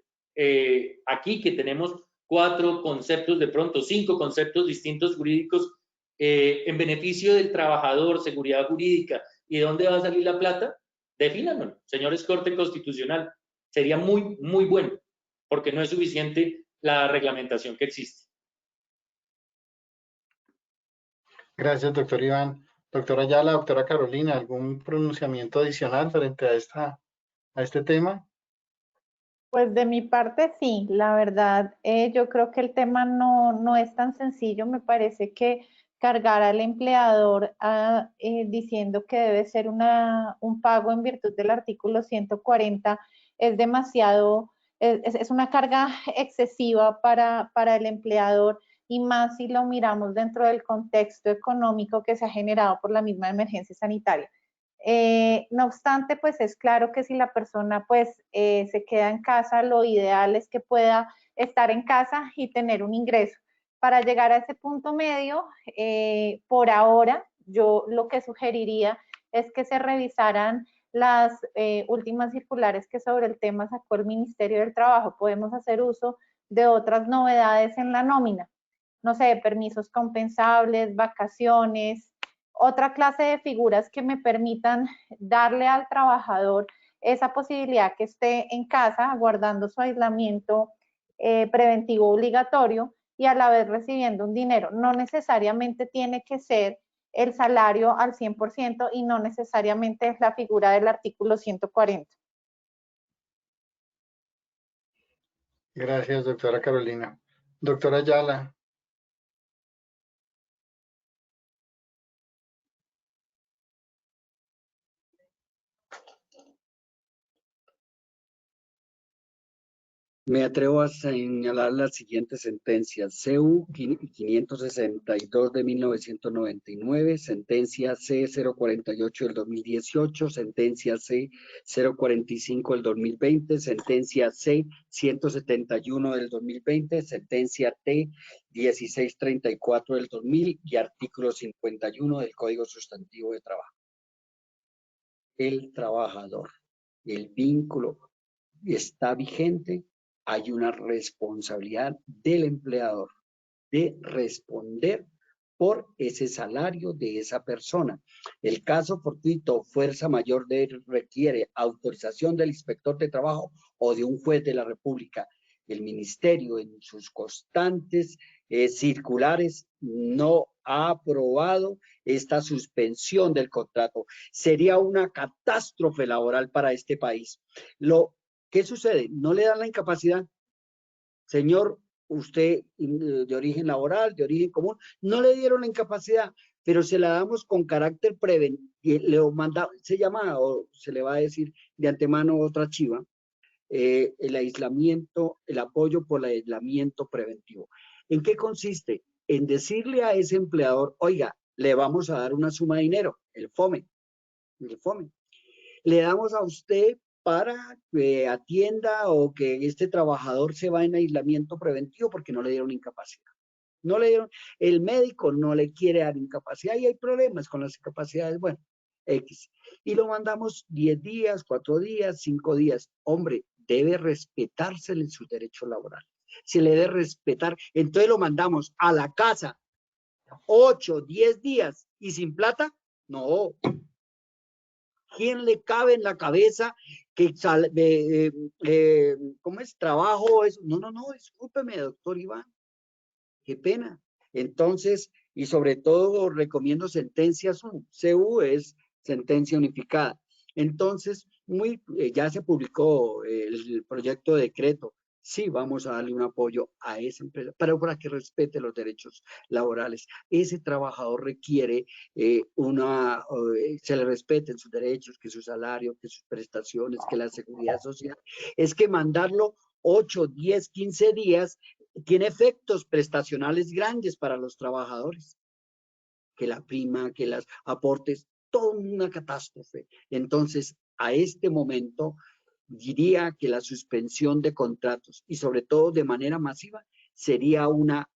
aquí que tenemos 4 conceptos, de pronto 5 conceptos distintos jurídicos en beneficio del trabajador, seguridad jurídica, ¿y de dónde va a salir la plata? Defínanlo, señores Corte Constitucional. Sería muy, muy bueno, porque no es suficiente la reglamentación que existe. Gracias, doctor Iván. Doctora Ayala, doctora Carolina, ¿algún pronunciamiento adicional frente a este tema? Pues de mi parte sí, la verdad, yo creo que el tema no es tan sencillo. Me parece que cargar al empleador diciendo que debe ser un pago en virtud del artículo 140 es demasiado, es una carga excesiva para el empleador, y más si lo miramos dentro del contexto económico que se ha generado por la misma emergencia sanitaria. No obstante, pues es claro que si la persona pues se queda en casa, lo ideal es que pueda estar en casa y tener un ingreso. Para llegar a ese punto medio, por ahora, yo lo que sugeriría es que se revisaran las últimas circulares que sobre el tema sacó el Ministerio del Trabajo. Podemos hacer uso de otras novedades en la nómina, no sé, permisos compensables, vacaciones, otra clase de figuras que me permitan darle al trabajador esa posibilidad que esté en casa, guardando su aislamiento preventivo obligatorio y a la vez recibiendo un dinero. No necesariamente tiene que ser el salario al 100% y no necesariamente es la figura del artículo 140. Gracias, doctora Carolina. Doctora Ayala. Me atrevo a señalar las siguientes sentencias. CU 562 de 1999, sentencia C 048 del 2018, sentencia C 045 del 2020, sentencia C 171 del 2020, sentencia T 1634 del 2000 y artículo 51 del Código Sustantivo de Trabajo. El trabajador, el vínculo está vigente. Hay una responsabilidad del empleador de responder por ese salario de esa persona. El caso fortuito, fuerza mayor requiere autorización del inspector de trabajo o de un juez de la República. El ministerio en sus constantes circulares no ha aprobado esta suspensión del contrato. Sería una catástrofe laboral para este país. ¿Qué sucede? No le dan la incapacidad. Señor, usted de origen laboral, de origen común, no le dieron la incapacidad, pero se la damos con carácter preventivo. Se llama, o se le va a decir de antemano otra chiva, el aislamiento, el apoyo por el aislamiento preventivo. ¿En qué consiste? En decirle a ese empleador, oiga, le vamos a dar una suma de dinero, el FOME. Le damos a usted para que atienda o que este trabajador se va en aislamiento preventivo porque no le dieron incapacidad. No le dieron, el médico no le quiere dar incapacidad y hay problemas con las incapacidades, bueno, X. Y lo mandamos 10 días, 4 días, 5 días. Hombre, debe respetársele sus derechos laborales. Se le debe respetar. Entonces lo mandamos a la casa 8, 10 días y sin plata. No. ¿Quién le cabe en la cabeza que ¿cómo es? Trabajo es? No, discúlpeme, doctor Iván. Qué pena. Entonces, y sobre todo recomiendo sentencias, CU es sentencia unificada. Entonces, ya se publicó el proyecto de decreto. Sí, vamos a darle un apoyo a esa empresa, pero para que respete los derechos laborales. Ese trabajador requiere se le respeten sus derechos, que su salario, que sus prestaciones, que la seguridad social. Es que mandarlo 8, 10, 15 días tiene efectos prestacionales grandes para los trabajadores. Que la prima, que los aportes, toda una catástrofe. Entonces, a este momento, diría que la suspensión de contratos y sobre todo de manera masiva sería una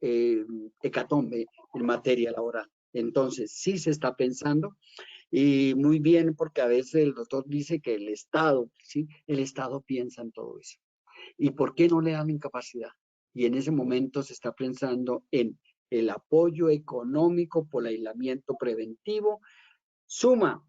hecatombe en materia laboral. Entonces, sí se está pensando y muy bien porque a veces el doctor dice que el Estado, ¿sí? El Estado piensa en todo eso. ¿Y por qué no le dan incapacidad? Y en ese momento se está pensando en el apoyo económico por el aislamiento preventivo, suma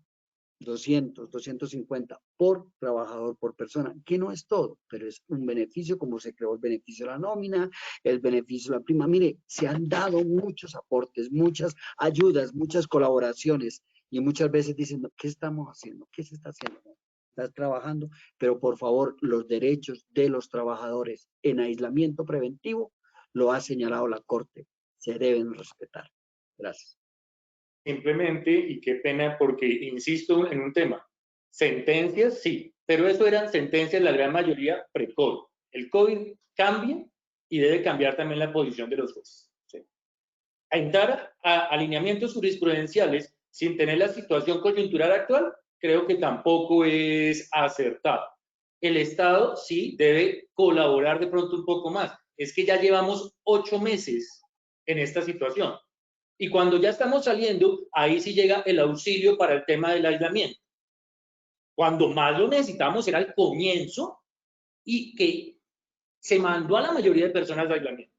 200, 250 por trabajador, por persona, que no es todo, pero es un beneficio, como se creó el beneficio de la nómina, el beneficio de la prima. Mire, se han dado muchos aportes, muchas ayudas, muchas colaboraciones, y muchas veces dicen, ¿qué estamos haciendo? ¿Qué se está haciendo? Estás trabajando, pero por favor, los derechos de los trabajadores en aislamiento preventivo, lo ha señalado la Corte, se deben respetar. Gracias. Simplemente, y qué pena porque insisto en un tema, sentencias sí, pero eso eran sentencias la gran mayoría pre-COVID. El COVID cambia y debe cambiar también la posición de los jueces. ¿Sí? A entrar a alineamientos jurisprudenciales sin tener la situación coyuntural actual, creo que tampoco es acertado. El Estado sí debe colaborar de pronto un poco más. Es que ya llevamos 8 meses en esta situación. Y cuando ya estamos saliendo, ahí sí llega el auxilio para el tema del aislamiento. Cuando más lo necesitamos era al comienzo y que se mandó a la mayoría de personas de aislamiento.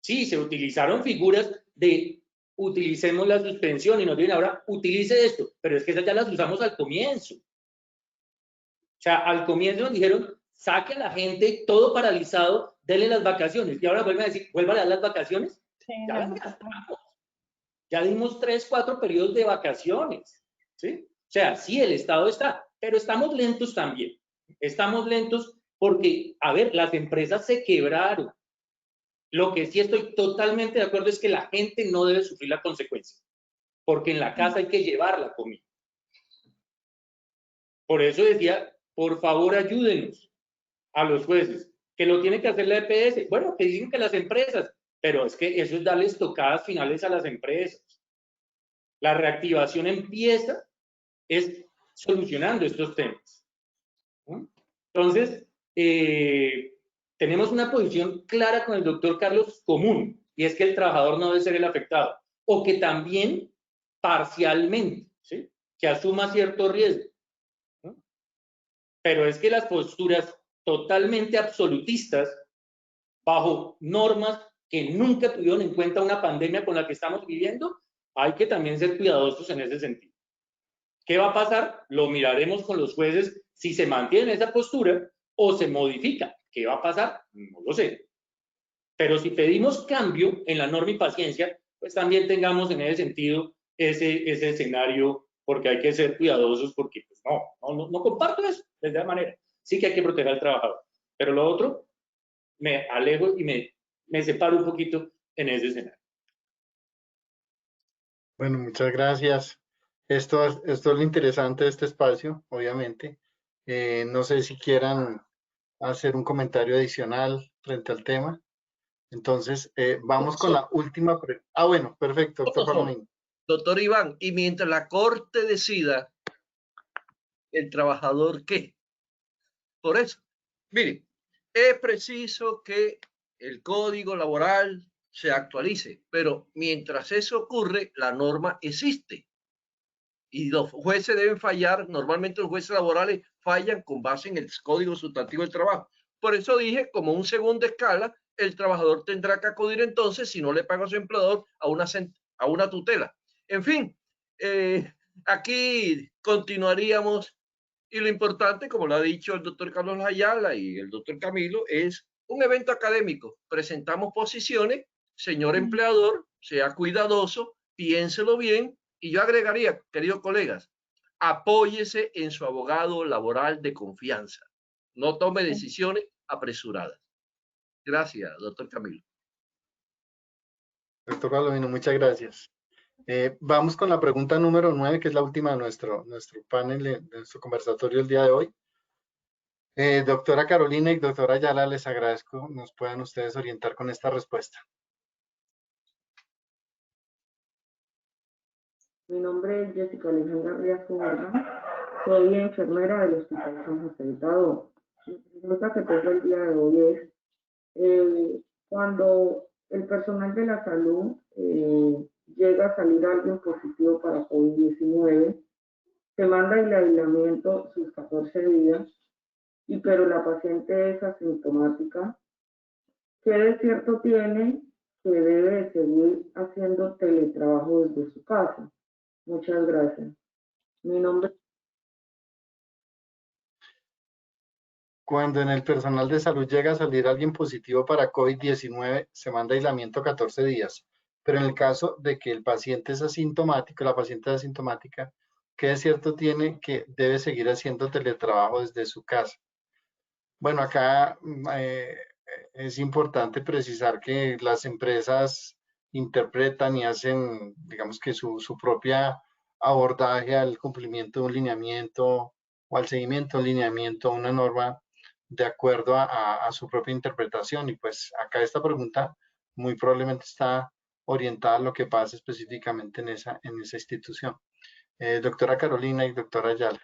Sí, se utilizaron figuras de utilicemos la suspensión y nos dicen ahora utilice esto, pero es que esas ya las usamos al comienzo. O sea, al comienzo nos dijeron saque a la gente todo paralizado, denle las vacaciones y ahora vuelven a decir vuelvan a dar las vacaciones. Sí, ya las gastamos. Ya dimos 3, 4 periodos de vacaciones. ¿Sí? O sea, sí, el Estado está, pero estamos lentos también. Estamos lentos porque, a ver, las empresas se quebraron. Lo que sí estoy totalmente de acuerdo es que la gente no debe sufrir la consecuencia, porque en la casa hay que llevar la comida. Por eso decía, por favor ayúdenos a los jueces, que lo tiene que hacer la EPS. Bueno, que dicen que las empresas, pero es que eso es darles tocadas finales a las empresas. La reactivación empieza es solucionando estos temas. Entonces, tenemos una posición clara con el doctor Carlos común, y es que el trabajador no debe ser el afectado, o que también parcialmente, ¿sí? Que asuma cierto riesgo. ¿No? Pero es que las posturas totalmente absolutistas, bajo normas que nunca tuvieron en cuenta una pandemia con la que estamos viviendo, hay que también ser cuidadosos en ese sentido. ¿Qué va a pasar? Lo miraremos con los jueces si se mantiene esa postura o se modifica. ¿Qué va a pasar? No lo sé. Pero si pedimos cambio en la norma y paciencia, pues también tengamos en ese sentido ese escenario, porque hay que ser cuidadosos, porque pues, no comparto eso de esa manera. Sí que hay que proteger al trabajador. Pero lo otro, me alejo y me separo un poquito en ese escenario. Bueno, muchas gracias. Esto es lo interesante de este espacio, obviamente. No sé si quieran hacer un comentario adicional frente al tema. Entonces, vamos con la última pregunta. Ah, bueno, perfecto, doctor Palomino. Doctor Iván, y mientras la Corte decida, ¿el trabajador qué? Por eso, mire, es preciso que el código laboral se actualice, pero mientras eso ocurre, la norma existe. Y los jueces deben fallar, normalmente los jueces laborales fallan con base en el Código Sustantivo del Trabajo. Por eso dije, como un segundo escala, el trabajador tendrá que acudir entonces, si no le paga a su empleador, a una tutela. En fin, aquí continuaríamos y lo importante, como lo ha dicho el doctor Carlos Ayala y el doctor Camilo, es un evento académico. Presentamos posiciones, señor empleador, sea cuidadoso, piénselo bien. Y yo agregaría, queridos colegas, apóyese en su abogado laboral de confianza. No tome decisiones apresuradas. Gracias, doctor Camilo. Doctor Palomino, muchas gracias. Vamos con la pregunta número 9, que es la última de nuestro panel, de nuestro conversatorio el día de hoy. Doctora Carolina y doctora Ayala, les agradezco nos puedan ustedes orientar con esta respuesta. Mi nombre es Jessica Alejandra Riasco Morgan, soy enfermera del Hospital San José de Tadó. La pregunta que tengo el día de hoy es, cuando el personal de la salud llega a salir alguien positivo para COVID-19, se manda el aislamiento sus 14 días, pero la paciente es asintomática, ¿qué de cierto tiene que debe seguir haciendo teletrabajo desde su casa? Muchas gracias. Mi nombre. Cuando en el personal de salud llega a salir alguien positivo para COVID-19, se manda aislamiento 14 días. Pero en el caso de que el paciente es asintomático, la paciente es asintomática, ¿qué de cierto tiene que debe seguir haciendo teletrabajo desde su casa? Bueno, acá es importante precisar que las empresas interpretan y hacen, digamos que su propia abordaje al cumplimiento de un lineamiento o al seguimiento de un lineamiento, una norma de acuerdo a su propia interpretación. Y pues acá esta pregunta muy probablemente está orientada a lo que pasa específicamente en esa institución. Doctora Carolina y doctora Ayala.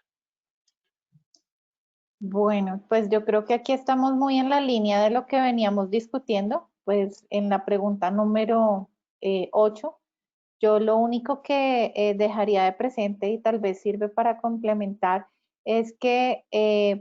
Bueno, pues yo creo que aquí estamos muy en la línea de lo que veníamos discutiendo, pues en la pregunta número 8. Yo lo único que dejaría de presente y tal vez sirve para complementar es que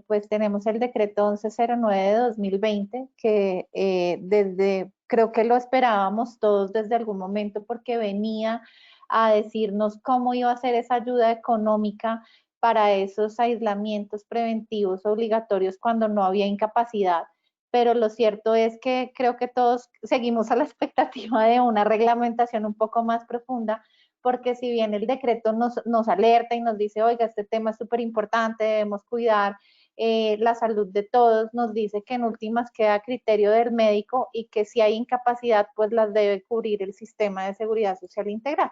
pues tenemos el decreto 1109 de 2020 que creo que lo esperábamos todos desde algún momento porque venía a decirnos cómo iba a ser esa ayuda económica para esos aislamientos preventivos obligatorios cuando no había incapacidad. Pero lo cierto es que creo que todos seguimos a la expectativa de una reglamentación un poco más profunda, porque si bien el decreto nos alerta y nos dice, oiga, este tema es súper importante, debemos cuidar la salud de todos, nos dice que en últimas queda a criterio del médico y que si hay incapacidad, pues las debe cubrir el sistema de seguridad social integral.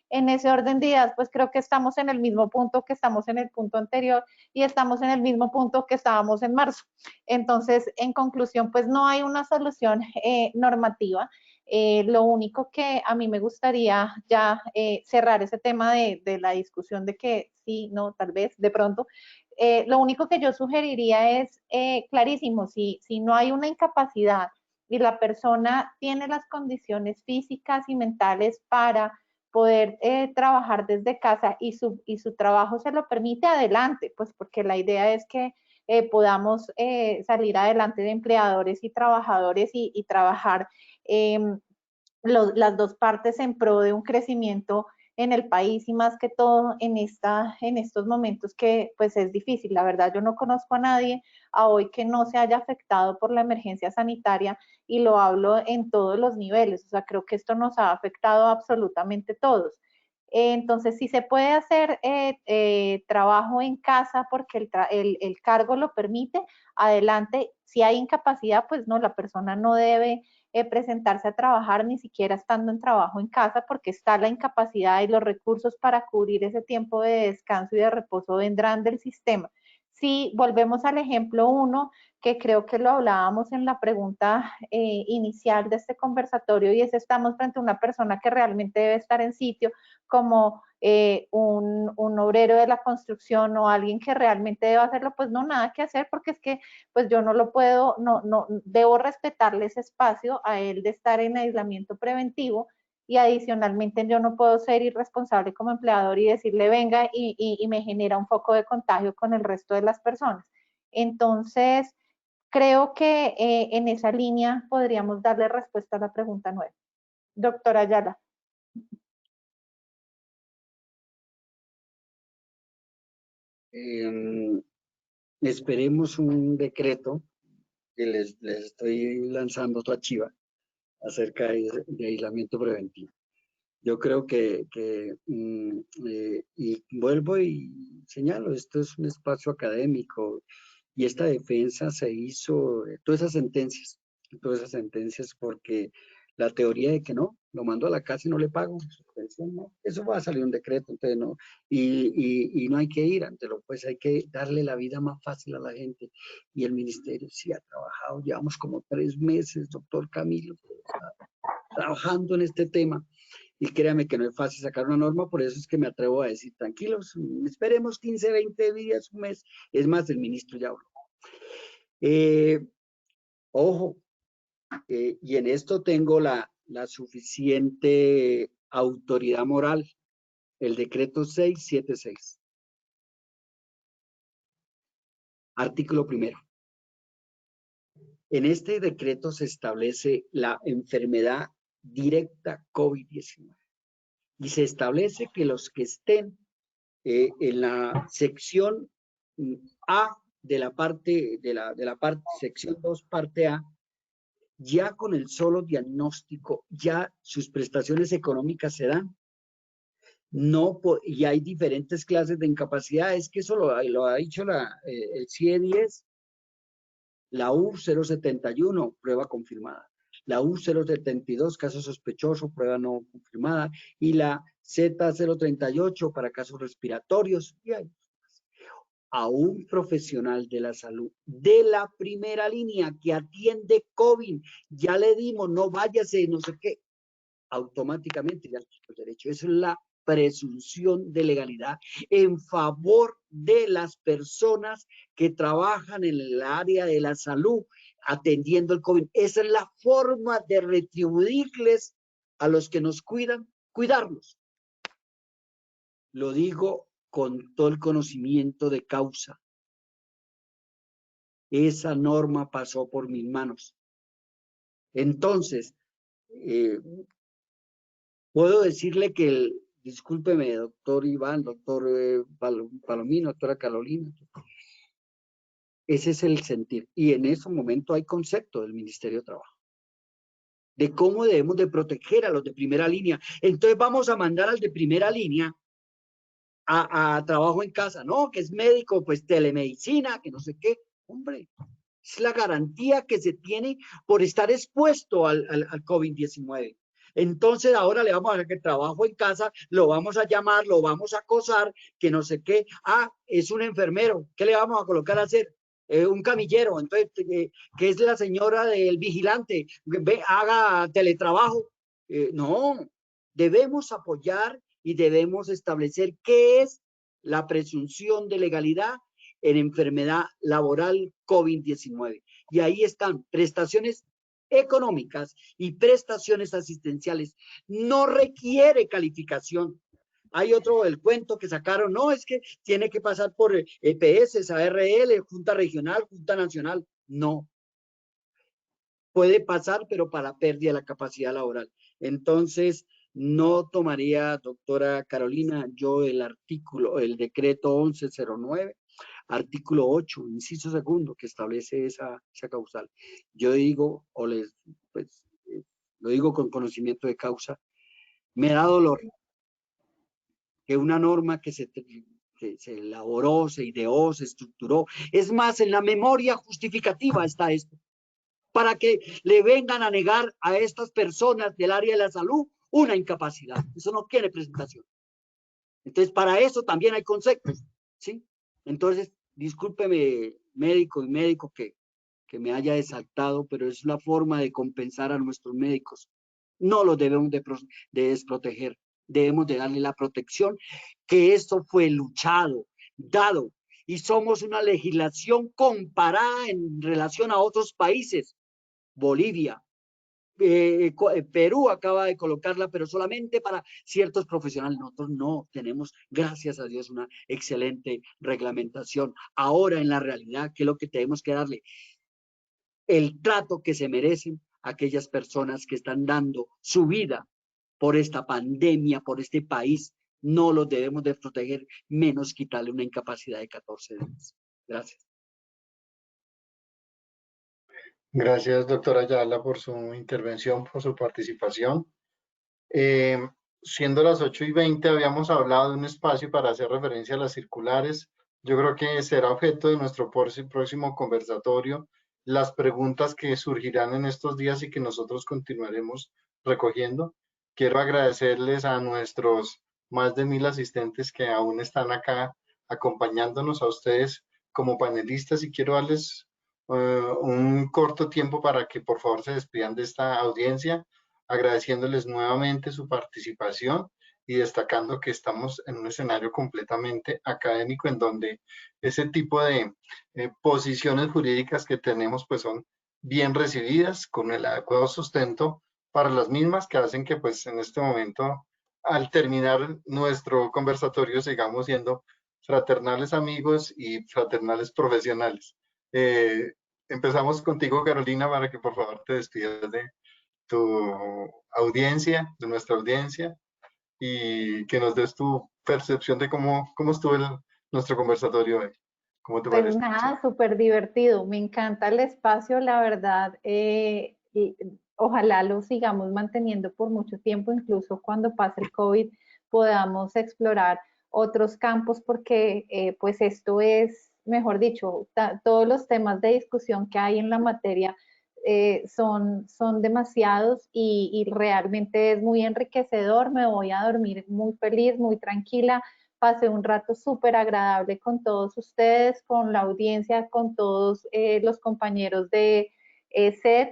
En ese orden de ideas, pues creo que estamos en el mismo punto que estamos en el punto anterior y estamos en el mismo punto que estábamos en marzo. Entonces, en conclusión, pues no hay una solución normativa. Lo único que a mí me gustaría ya cerrar ese tema de la discusión de que sí, no, tal vez, de pronto, lo único que yo sugeriría es clarísimo, si no hay una incapacidad y la persona tiene las condiciones físicas y mentales para poder trabajar desde casa y su trabajo se lo permite, adelante, pues porque la idea es que podamos salir adelante de empleadores y trabajadores y trabajar las dos partes en pro de un crecimiento en el país y más que todo en estos momentos que pues es difícil. La verdad, yo no conozco a nadie a hoy que no se haya afectado por la emergencia sanitaria y lo hablo en todos los niveles. O sea, creo que esto nos ha afectado a absolutamente todos. Entonces, si se puede hacer trabajo en casa porque el cargo lo permite, adelante. Si hay incapacidad, pues no, la persona no debe presentarse a trabajar ni siquiera estando en trabajo en casa porque está la incapacidad y los recursos para cubrir ese tiempo de descanso y de reposo vendrán del sistema. Si volvemos al ejemplo 1, que creo que lo hablábamos en la pregunta inicial de este conversatorio, y es estamos frente a una persona que realmente debe estar en sitio, como un obrero de la construcción o alguien que realmente debe hacerlo, pues no, nada que hacer, porque es que pues yo no lo puedo, no, debo respetarle ese espacio a él de estar en aislamiento preventivo, y adicionalmente yo no puedo ser irresponsable como empleador y decirle venga y me genera un foco de contagio con el resto de las personas. Entonces, creo que en esa línea podríamos darle respuesta a la pregunta 9. Doctora Ayala. Esperemos un decreto que les estoy lanzando otra chiva acerca de aislamiento preventivo. Yo creo y vuelvo y señalo, esto es un espacio académico y esta defensa se hizo, todas esas sentencias porque la teoría de que no, lo mando a la casa y no le pago, no, eso va a salir un decreto, entonces no, y no hay que ir, pues hay que darle la vida más fácil a la gente, y el ministerio sí ha trabajado, llevamos como 3 meses, doctor Camilo, trabajando en este tema, y créame que no es fácil sacar una norma, por eso es que me atrevo a decir, tranquilos, esperemos 15, 20 días, un mes, es más, el ministro ya habló. Ojo, y en esto tengo la suficiente autoridad moral, el decreto 676. Artículo 1. En este decreto se establece la enfermedad directa COVID-19 y se establece que los que estén en la sección A de la parte sección 2, parte A, ya con el solo diagnóstico, ya sus prestaciones económicas se dan. No, y hay diferentes clases de incapacidad, es que eso lo ha dicho el CIE 10, la U071, prueba confirmada, la U072, caso sospechoso, prueba no confirmada, y la Z038 para casos respiratorios, y hay a un profesional de la salud de la primera línea que atiende COVID, ya le dimos, no váyase, no sé qué, automáticamente ya les quitó el derecho. Eso es la presunción de legalidad en favor de las personas que trabajan en el área de la salud atendiendo el COVID. Esa es la forma de retribuirles a los que nos cuidan, cuidarlos. Lo digo con todo el conocimiento de causa. Esa norma pasó por mis manos. Entonces, puedo decirle que discúlpeme, doctor Iván, doctor Palomino, doctora Carolina, ese es el sentir. Y en ese momento hay concepto del Ministerio de Trabajo, de cómo debemos de proteger a los de primera línea. Entonces vamos a mandar al de primera línea a trabajo en casa, no, que es médico, pues telemedicina, que no sé qué. Hombre, es la garantía que se tiene por estar expuesto al COVID-19. Entonces ahora le vamos a hacer que trabajo en casa, lo vamos a llamar, lo vamos a acosar, que no sé qué. Ah, es un enfermero, ¿qué le vamos a colocar a hacer? Un camillero, entonces, que es la señora del vigilante, haga teletrabajo. No, debemos apoyar y debemos establecer qué es la presunción de legalidad en enfermedad laboral COVID-19. Y ahí están prestaciones económicas y prestaciones asistenciales. No requiere calificación. Hay otro del cuento que sacaron, no, es que tiene que pasar por EPS, ARL, Junta Regional, Junta Nacional. No. Puede pasar, pero para pérdida de la capacidad laboral. Entonces, no tomaría, doctora Carolina, yo el artículo, el decreto 1109, artículo 8, inciso segundo, que establece esa causal. Yo digo, lo digo con conocimiento de causa, me da dolor que una norma que se elaboró, se ideó, se estructuró, es más, en la memoria justificativa está esto, para que le vengan a negar a estas personas del área de la salud una incapacidad. Eso no tiene presentación. Entonces, para eso también hay conceptos, ¿sí? Entonces, discúlpeme, médico y médico, que me haya desaltado, pero es la forma de compensar a nuestros médicos. No los debemos de desproteger, debemos de darle la protección, que esto fue luchado, dado, y somos una legislación comparada en relación a otros países. Bolivia, Perú acaba de colocarla, pero solamente para ciertos profesionales. Nosotros no tenemos, gracias a Dios, una excelente reglamentación. Ahora, en la realidad, ¿qué es lo que tenemos que darle? El trato que se merecen aquellas personas que están dando su vida por esta pandemia, por este país. No los debemos de proteger, menos quitarle una incapacidad de 14 días. Gracias. Gracias, doctora Ayala, por su intervención, por su participación. Siendo las 8:20, habíamos hablado de un espacio para hacer referencia a las circulares. Yo creo que será objeto de nuestro próximo conversatorio las preguntas que surgirán en estos días y que nosotros continuaremos recogiendo. Quiero agradecerles a nuestros más de 1000 asistentes que aún están acá acompañándonos, a ustedes como panelistas, y quiero darles un corto tiempo para que por favor se despidan de esta audiencia, agradeciéndoles nuevamente su participación y destacando que estamos en un escenario completamente académico en donde ese tipo de posiciones jurídicas que tenemos pues son bien recibidas con el adecuado sustento para las mismas, que hacen que pues en este momento, al terminar nuestro conversatorio, sigamos siendo fraternales amigos y fraternales profesionales. Empezamos contigo, Carolina, para que por favor te despidas de tu audiencia, de nuestra audiencia, y que nos des tu percepción de cómo estuvo nuestro conversatorio hoy. ¿Cómo te parece? Pues nada, súper divertido. Me encanta el espacio, la verdad. Y ojalá lo sigamos manteniendo por mucho tiempo, incluso cuando pase el COVID podamos explorar otros campos, porque pues esto es, mejor dicho, todos los temas de discusión que hay en la materia son demasiados y realmente es muy enriquecedor. Me voy a dormir muy feliz, muy tranquila. Pasé un rato súper agradable con todos ustedes, con la audiencia, con todos los compañeros de SED.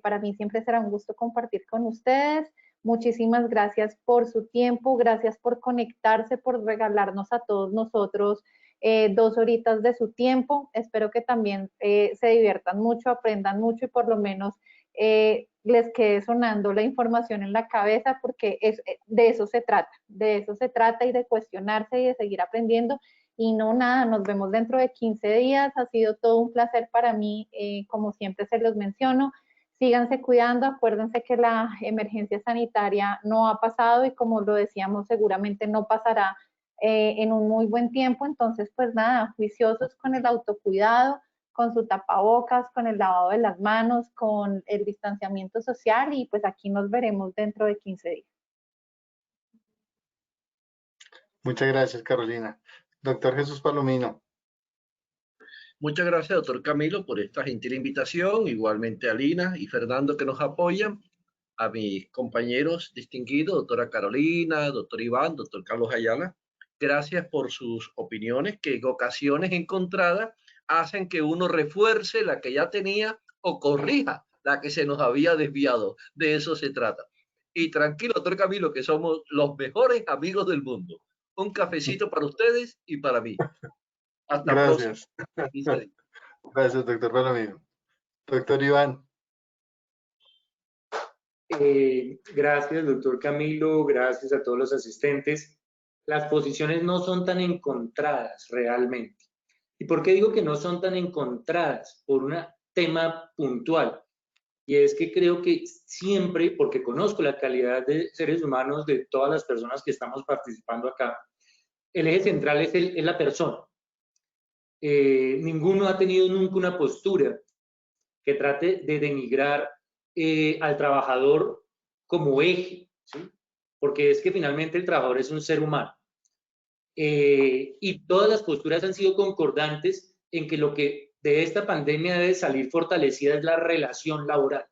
Para mí siempre será un gusto compartir con ustedes. Muchísimas gracias por su tiempo, gracias por conectarse, por regalarnos a todos nosotros 2 horitas de su tiempo. Espero que también se diviertan mucho, aprendan mucho y por lo menos les quede sonando la información en la cabeza, porque de eso se trata y de cuestionarse y de seguir aprendiendo. Y no, nada, nos vemos dentro de 15 días. Ha sido todo un placer para mí, como siempre se los menciono. Síganse cuidando, acuérdense que la emergencia sanitaria no ha pasado y como lo decíamos, seguramente no pasará en un muy buen tiempo. Entonces, pues nada, juiciosos con el autocuidado, con su tapabocas, con el lavado de las manos, con el distanciamiento social y pues aquí nos veremos dentro de 15 días. Muchas gracias, Carolina. Doctor Jesús Palomino. Muchas gracias, doctor Camilo, por esta gentil invitación. Igualmente a Lina y Fernando que nos apoyan. A mis compañeros distinguidos, doctora Carolina, doctor Iván, doctor Carlos Ayala. Gracias por sus opiniones que en ocasiones encontradas hacen que uno refuerce la que ya tenía o corrija la que se nos había desviado. De eso se trata. Y tranquilo, doctor Camilo, que somos los mejores amigos del mundo. Un cafecito para ustedes y para mí. Hasta Gracias. próximo. Gracias, doctor Palomino. Doctor Iván. Gracias, doctor Camilo. Gracias a todos los asistentes. Las posiciones no son tan encontradas realmente. ¿Y por qué digo que no son tan encontradas? Por un tema puntual. Y es que creo que siempre, porque conozco la calidad de seres humanos de todas las personas que estamos participando acá, el eje central es la persona. Ninguno ha tenido nunca una postura que trate de denigrar al trabajador como eje, ¿sí? Porque es que finalmente el trabajador es un ser humano. Y todas las posturas han sido concordantes en que lo que de esta pandemia debe salir fortalecida es la relación laboral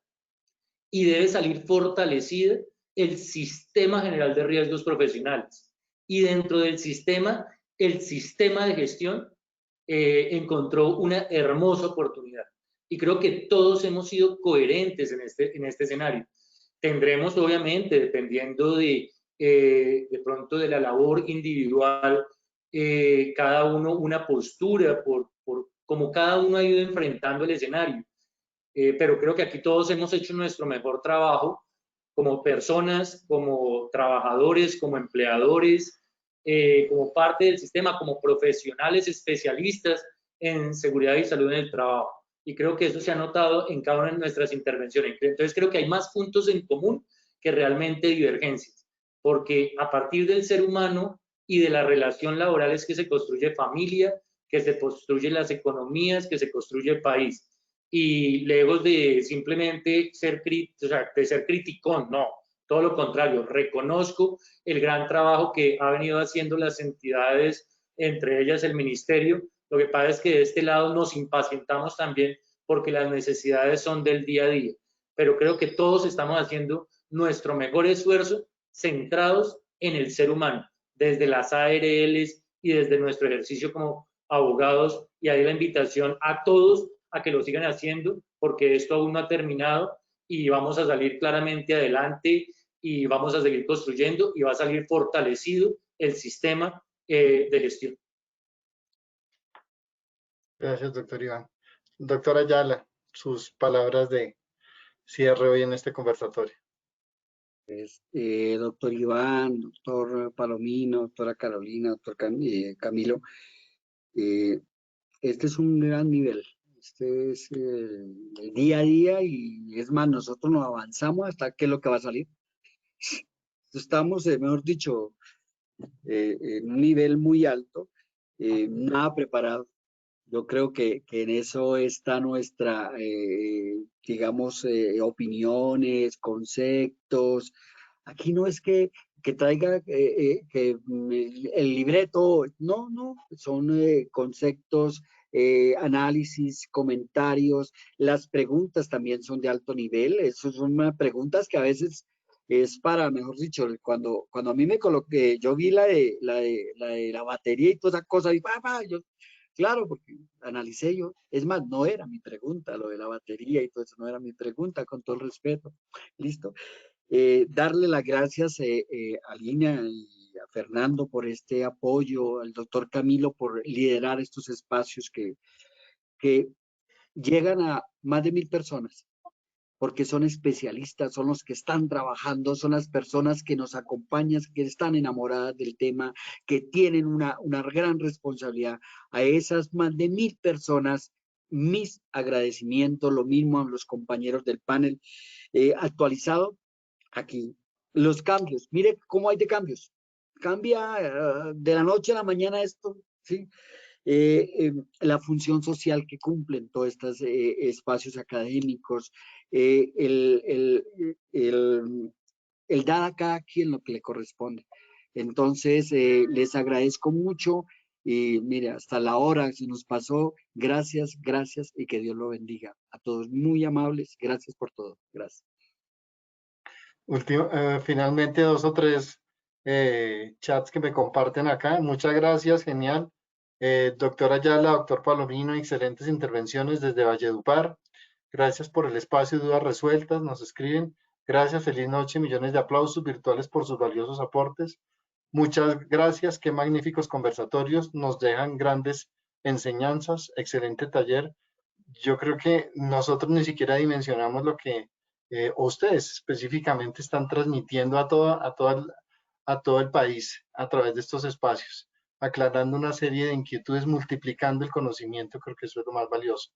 y debe salir fortalecida el sistema general de riesgos profesionales. Y dentro del sistema, el sistema de gestión encontró una hermosa oportunidad. Y creo que todos hemos sido coherentes en este escenario. Tendremos, obviamente, dependiendo de pronto de la labor individual, cada uno una postura por como cada uno ha ido enfrentando el escenario. Pero creo que aquí todos hemos hecho nuestro mejor trabajo como personas, como trabajadores, como empleadores, como parte del sistema, como profesionales especialistas en seguridad y salud en el trabajo. Y creo que eso se ha notado en cada una de nuestras intervenciones. Entonces creo que hay más puntos en común que realmente divergencias, porque a partir del ser humano y de la relación laboral es que se construye familia, que se construyen las economías, que se construye el país. Y lejos de simplemente ser criticón, no, todo lo contrario, reconozco el gran trabajo que ha venido haciendo las entidades, entre ellas el ministerio. Lo que pasa es que de este lado nos impacientamos también porque las necesidades son del día a día, pero creo que todos estamos haciendo nuestro mejor esfuerzo centrados en el ser humano, desde las ARLs y desde nuestro ejercicio como abogados, y ahí la invitación a todos a que lo sigan haciendo, porque esto aún no ha terminado y vamos a salir claramente adelante y vamos a seguir construyendo y va a salir fortalecido el sistema de gestión. Gracias, doctor Iván. Doctora Ayala, sus palabras de cierre hoy en este conversatorio. Doctor Iván, doctor Palomino, doctora Carolina, doctor Camilo, este es un gran nivel. Este es el día a día y es más, nosotros nos avanzamos hasta qué es lo que va a salir. Estamos, mejor dicho, en un nivel muy alto, nada preparado. Yo creo que en eso está nuestra, digamos, opiniones, conceptos. Aquí no es que traiga el libreto, no, son conceptos, análisis, comentarios. Las preguntas también son de alto nivel. Esas son preguntas que a veces es para, mejor dicho, cuando a mí me coloqué, yo vi la de la batería y toda esa cosa, y yo, claro, porque analicé yo, es más, no era mi pregunta, lo de la batería y todo eso no era mi pregunta, con todo el respeto, listo. Darle las gracias a Lina y a Fernando por este apoyo, al doctor Camilo por liderar estos espacios que llegan a más de 1000 personas, porque son especialistas, son los que están trabajando, son las personas que nos acompañan, que están enamoradas del tema, que tienen una gran responsabilidad. A esas más de 1000 personas, mis agradecimientos, lo mismo a los compañeros del panel actualizado. Aquí, los cambios, mire cómo hay de cambios. Cambia de la noche a la mañana esto, ¿sí? La función social que cumplen todos estos espacios académicos, el dar a cada quien lo que le corresponde. Entonces, les agradezco mucho y mire, hasta la hora se nos pasó. Gracias, gracias y que Dios lo bendiga. A todos muy amables, gracias por todo. Gracias. Finalmente, 2 o 3 chats que me comparten acá. Muchas gracias, genial. Doctor Ayala, doctor Palomino, excelentes intervenciones desde Valledupar. Gracias por el espacio y dudas resueltas, nos escriben. Gracias, feliz noche, millones de aplausos virtuales por sus valiosos aportes. Muchas gracias, qué magníficos conversatorios, nos dejan grandes enseñanzas, excelente taller. Yo creo que nosotros ni siquiera dimensionamos lo que ustedes específicamente están transmitiendo a todo el país a través de estos espacios, aclarando una serie de inquietudes, multiplicando el conocimiento. Creo que eso es lo más valioso.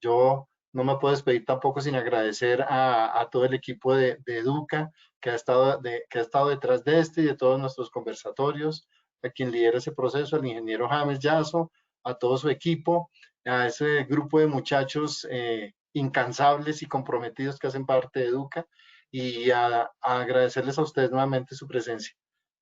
Yo no me puedo despedir tampoco sin agradecer a todo el equipo de Educa que ha estado detrás de este y de todos nuestros conversatorios, a quien lidera ese proceso, al ingeniero James Yazo, a todo su equipo, a ese grupo de muchachos incansables y comprometidos que hacen parte de Educa, y a agradecerles a ustedes nuevamente su presencia.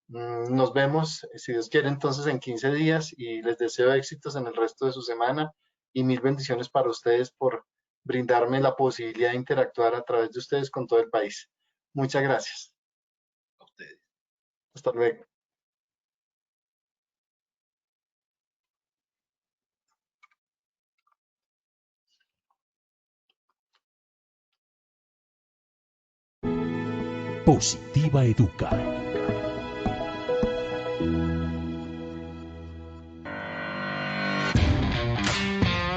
Nos vemos, si Dios quiere, entonces en 15 días y les deseo éxitos en el resto de su semana y mil bendiciones para ustedes por brindarme la posibilidad de interactuar a través de ustedes con todo el país. Muchas gracias. A ustedes. Hasta luego. Positiva Educa.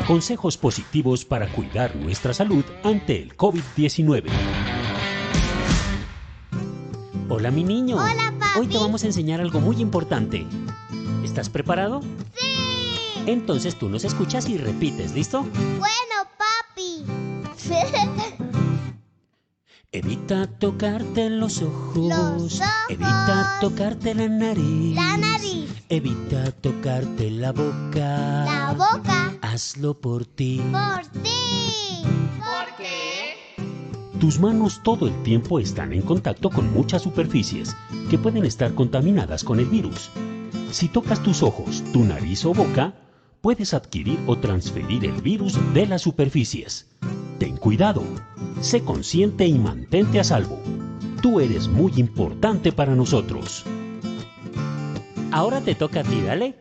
Consejos positivos para cuidar nuestra salud ante el COVID-19. Hola, mi niño. Hola, papi. Hoy te vamos a enseñar algo muy importante. ¿Estás preparado? Sí. Entonces tú nos escuchas y repites, ¿listo? Bueno, papi. Evita tocarte los ojos. Evita tocarte la nariz. La nariz. Evita tocarte la boca. La boca. Hazlo por ti. Por ti. ¿Por qué? Tus manos todo el tiempo están en contacto con muchas superficies que pueden estar contaminadas con el virus. Si tocas tus ojos, tu nariz o boca, puedes adquirir o transferir el virus de las superficies. Ten cuidado, sé consciente y mantente a salvo. Tú eres muy importante para nosotros. Ahora te toca a ti, dale.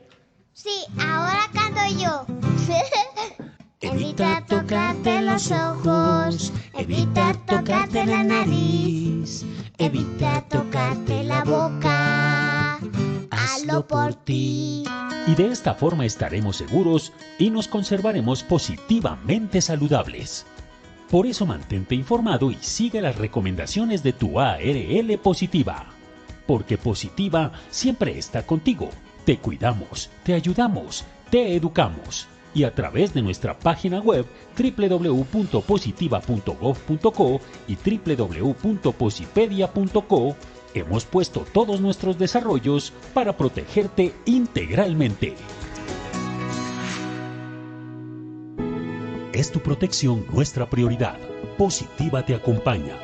Sí, ahora canto yo. Evita tocarte los ojos, evita tocarte la nariz, evita tocarte la boca. Hazlo por ti. Y de esta forma estaremos seguros y nos conservaremos positivamente saludables. Por eso mantente informado y sigue las recomendaciones de tu ARL Positiva. Porque Positiva siempre está contigo. Te cuidamos, te ayudamos, te educamos. Y a través de nuestra página web www.positiva.gov.co y www.posipedia.co hemos puesto todos nuestros desarrollos para protegerte integralmente. Es tu protección nuestra prioridad. Positiva te acompaña.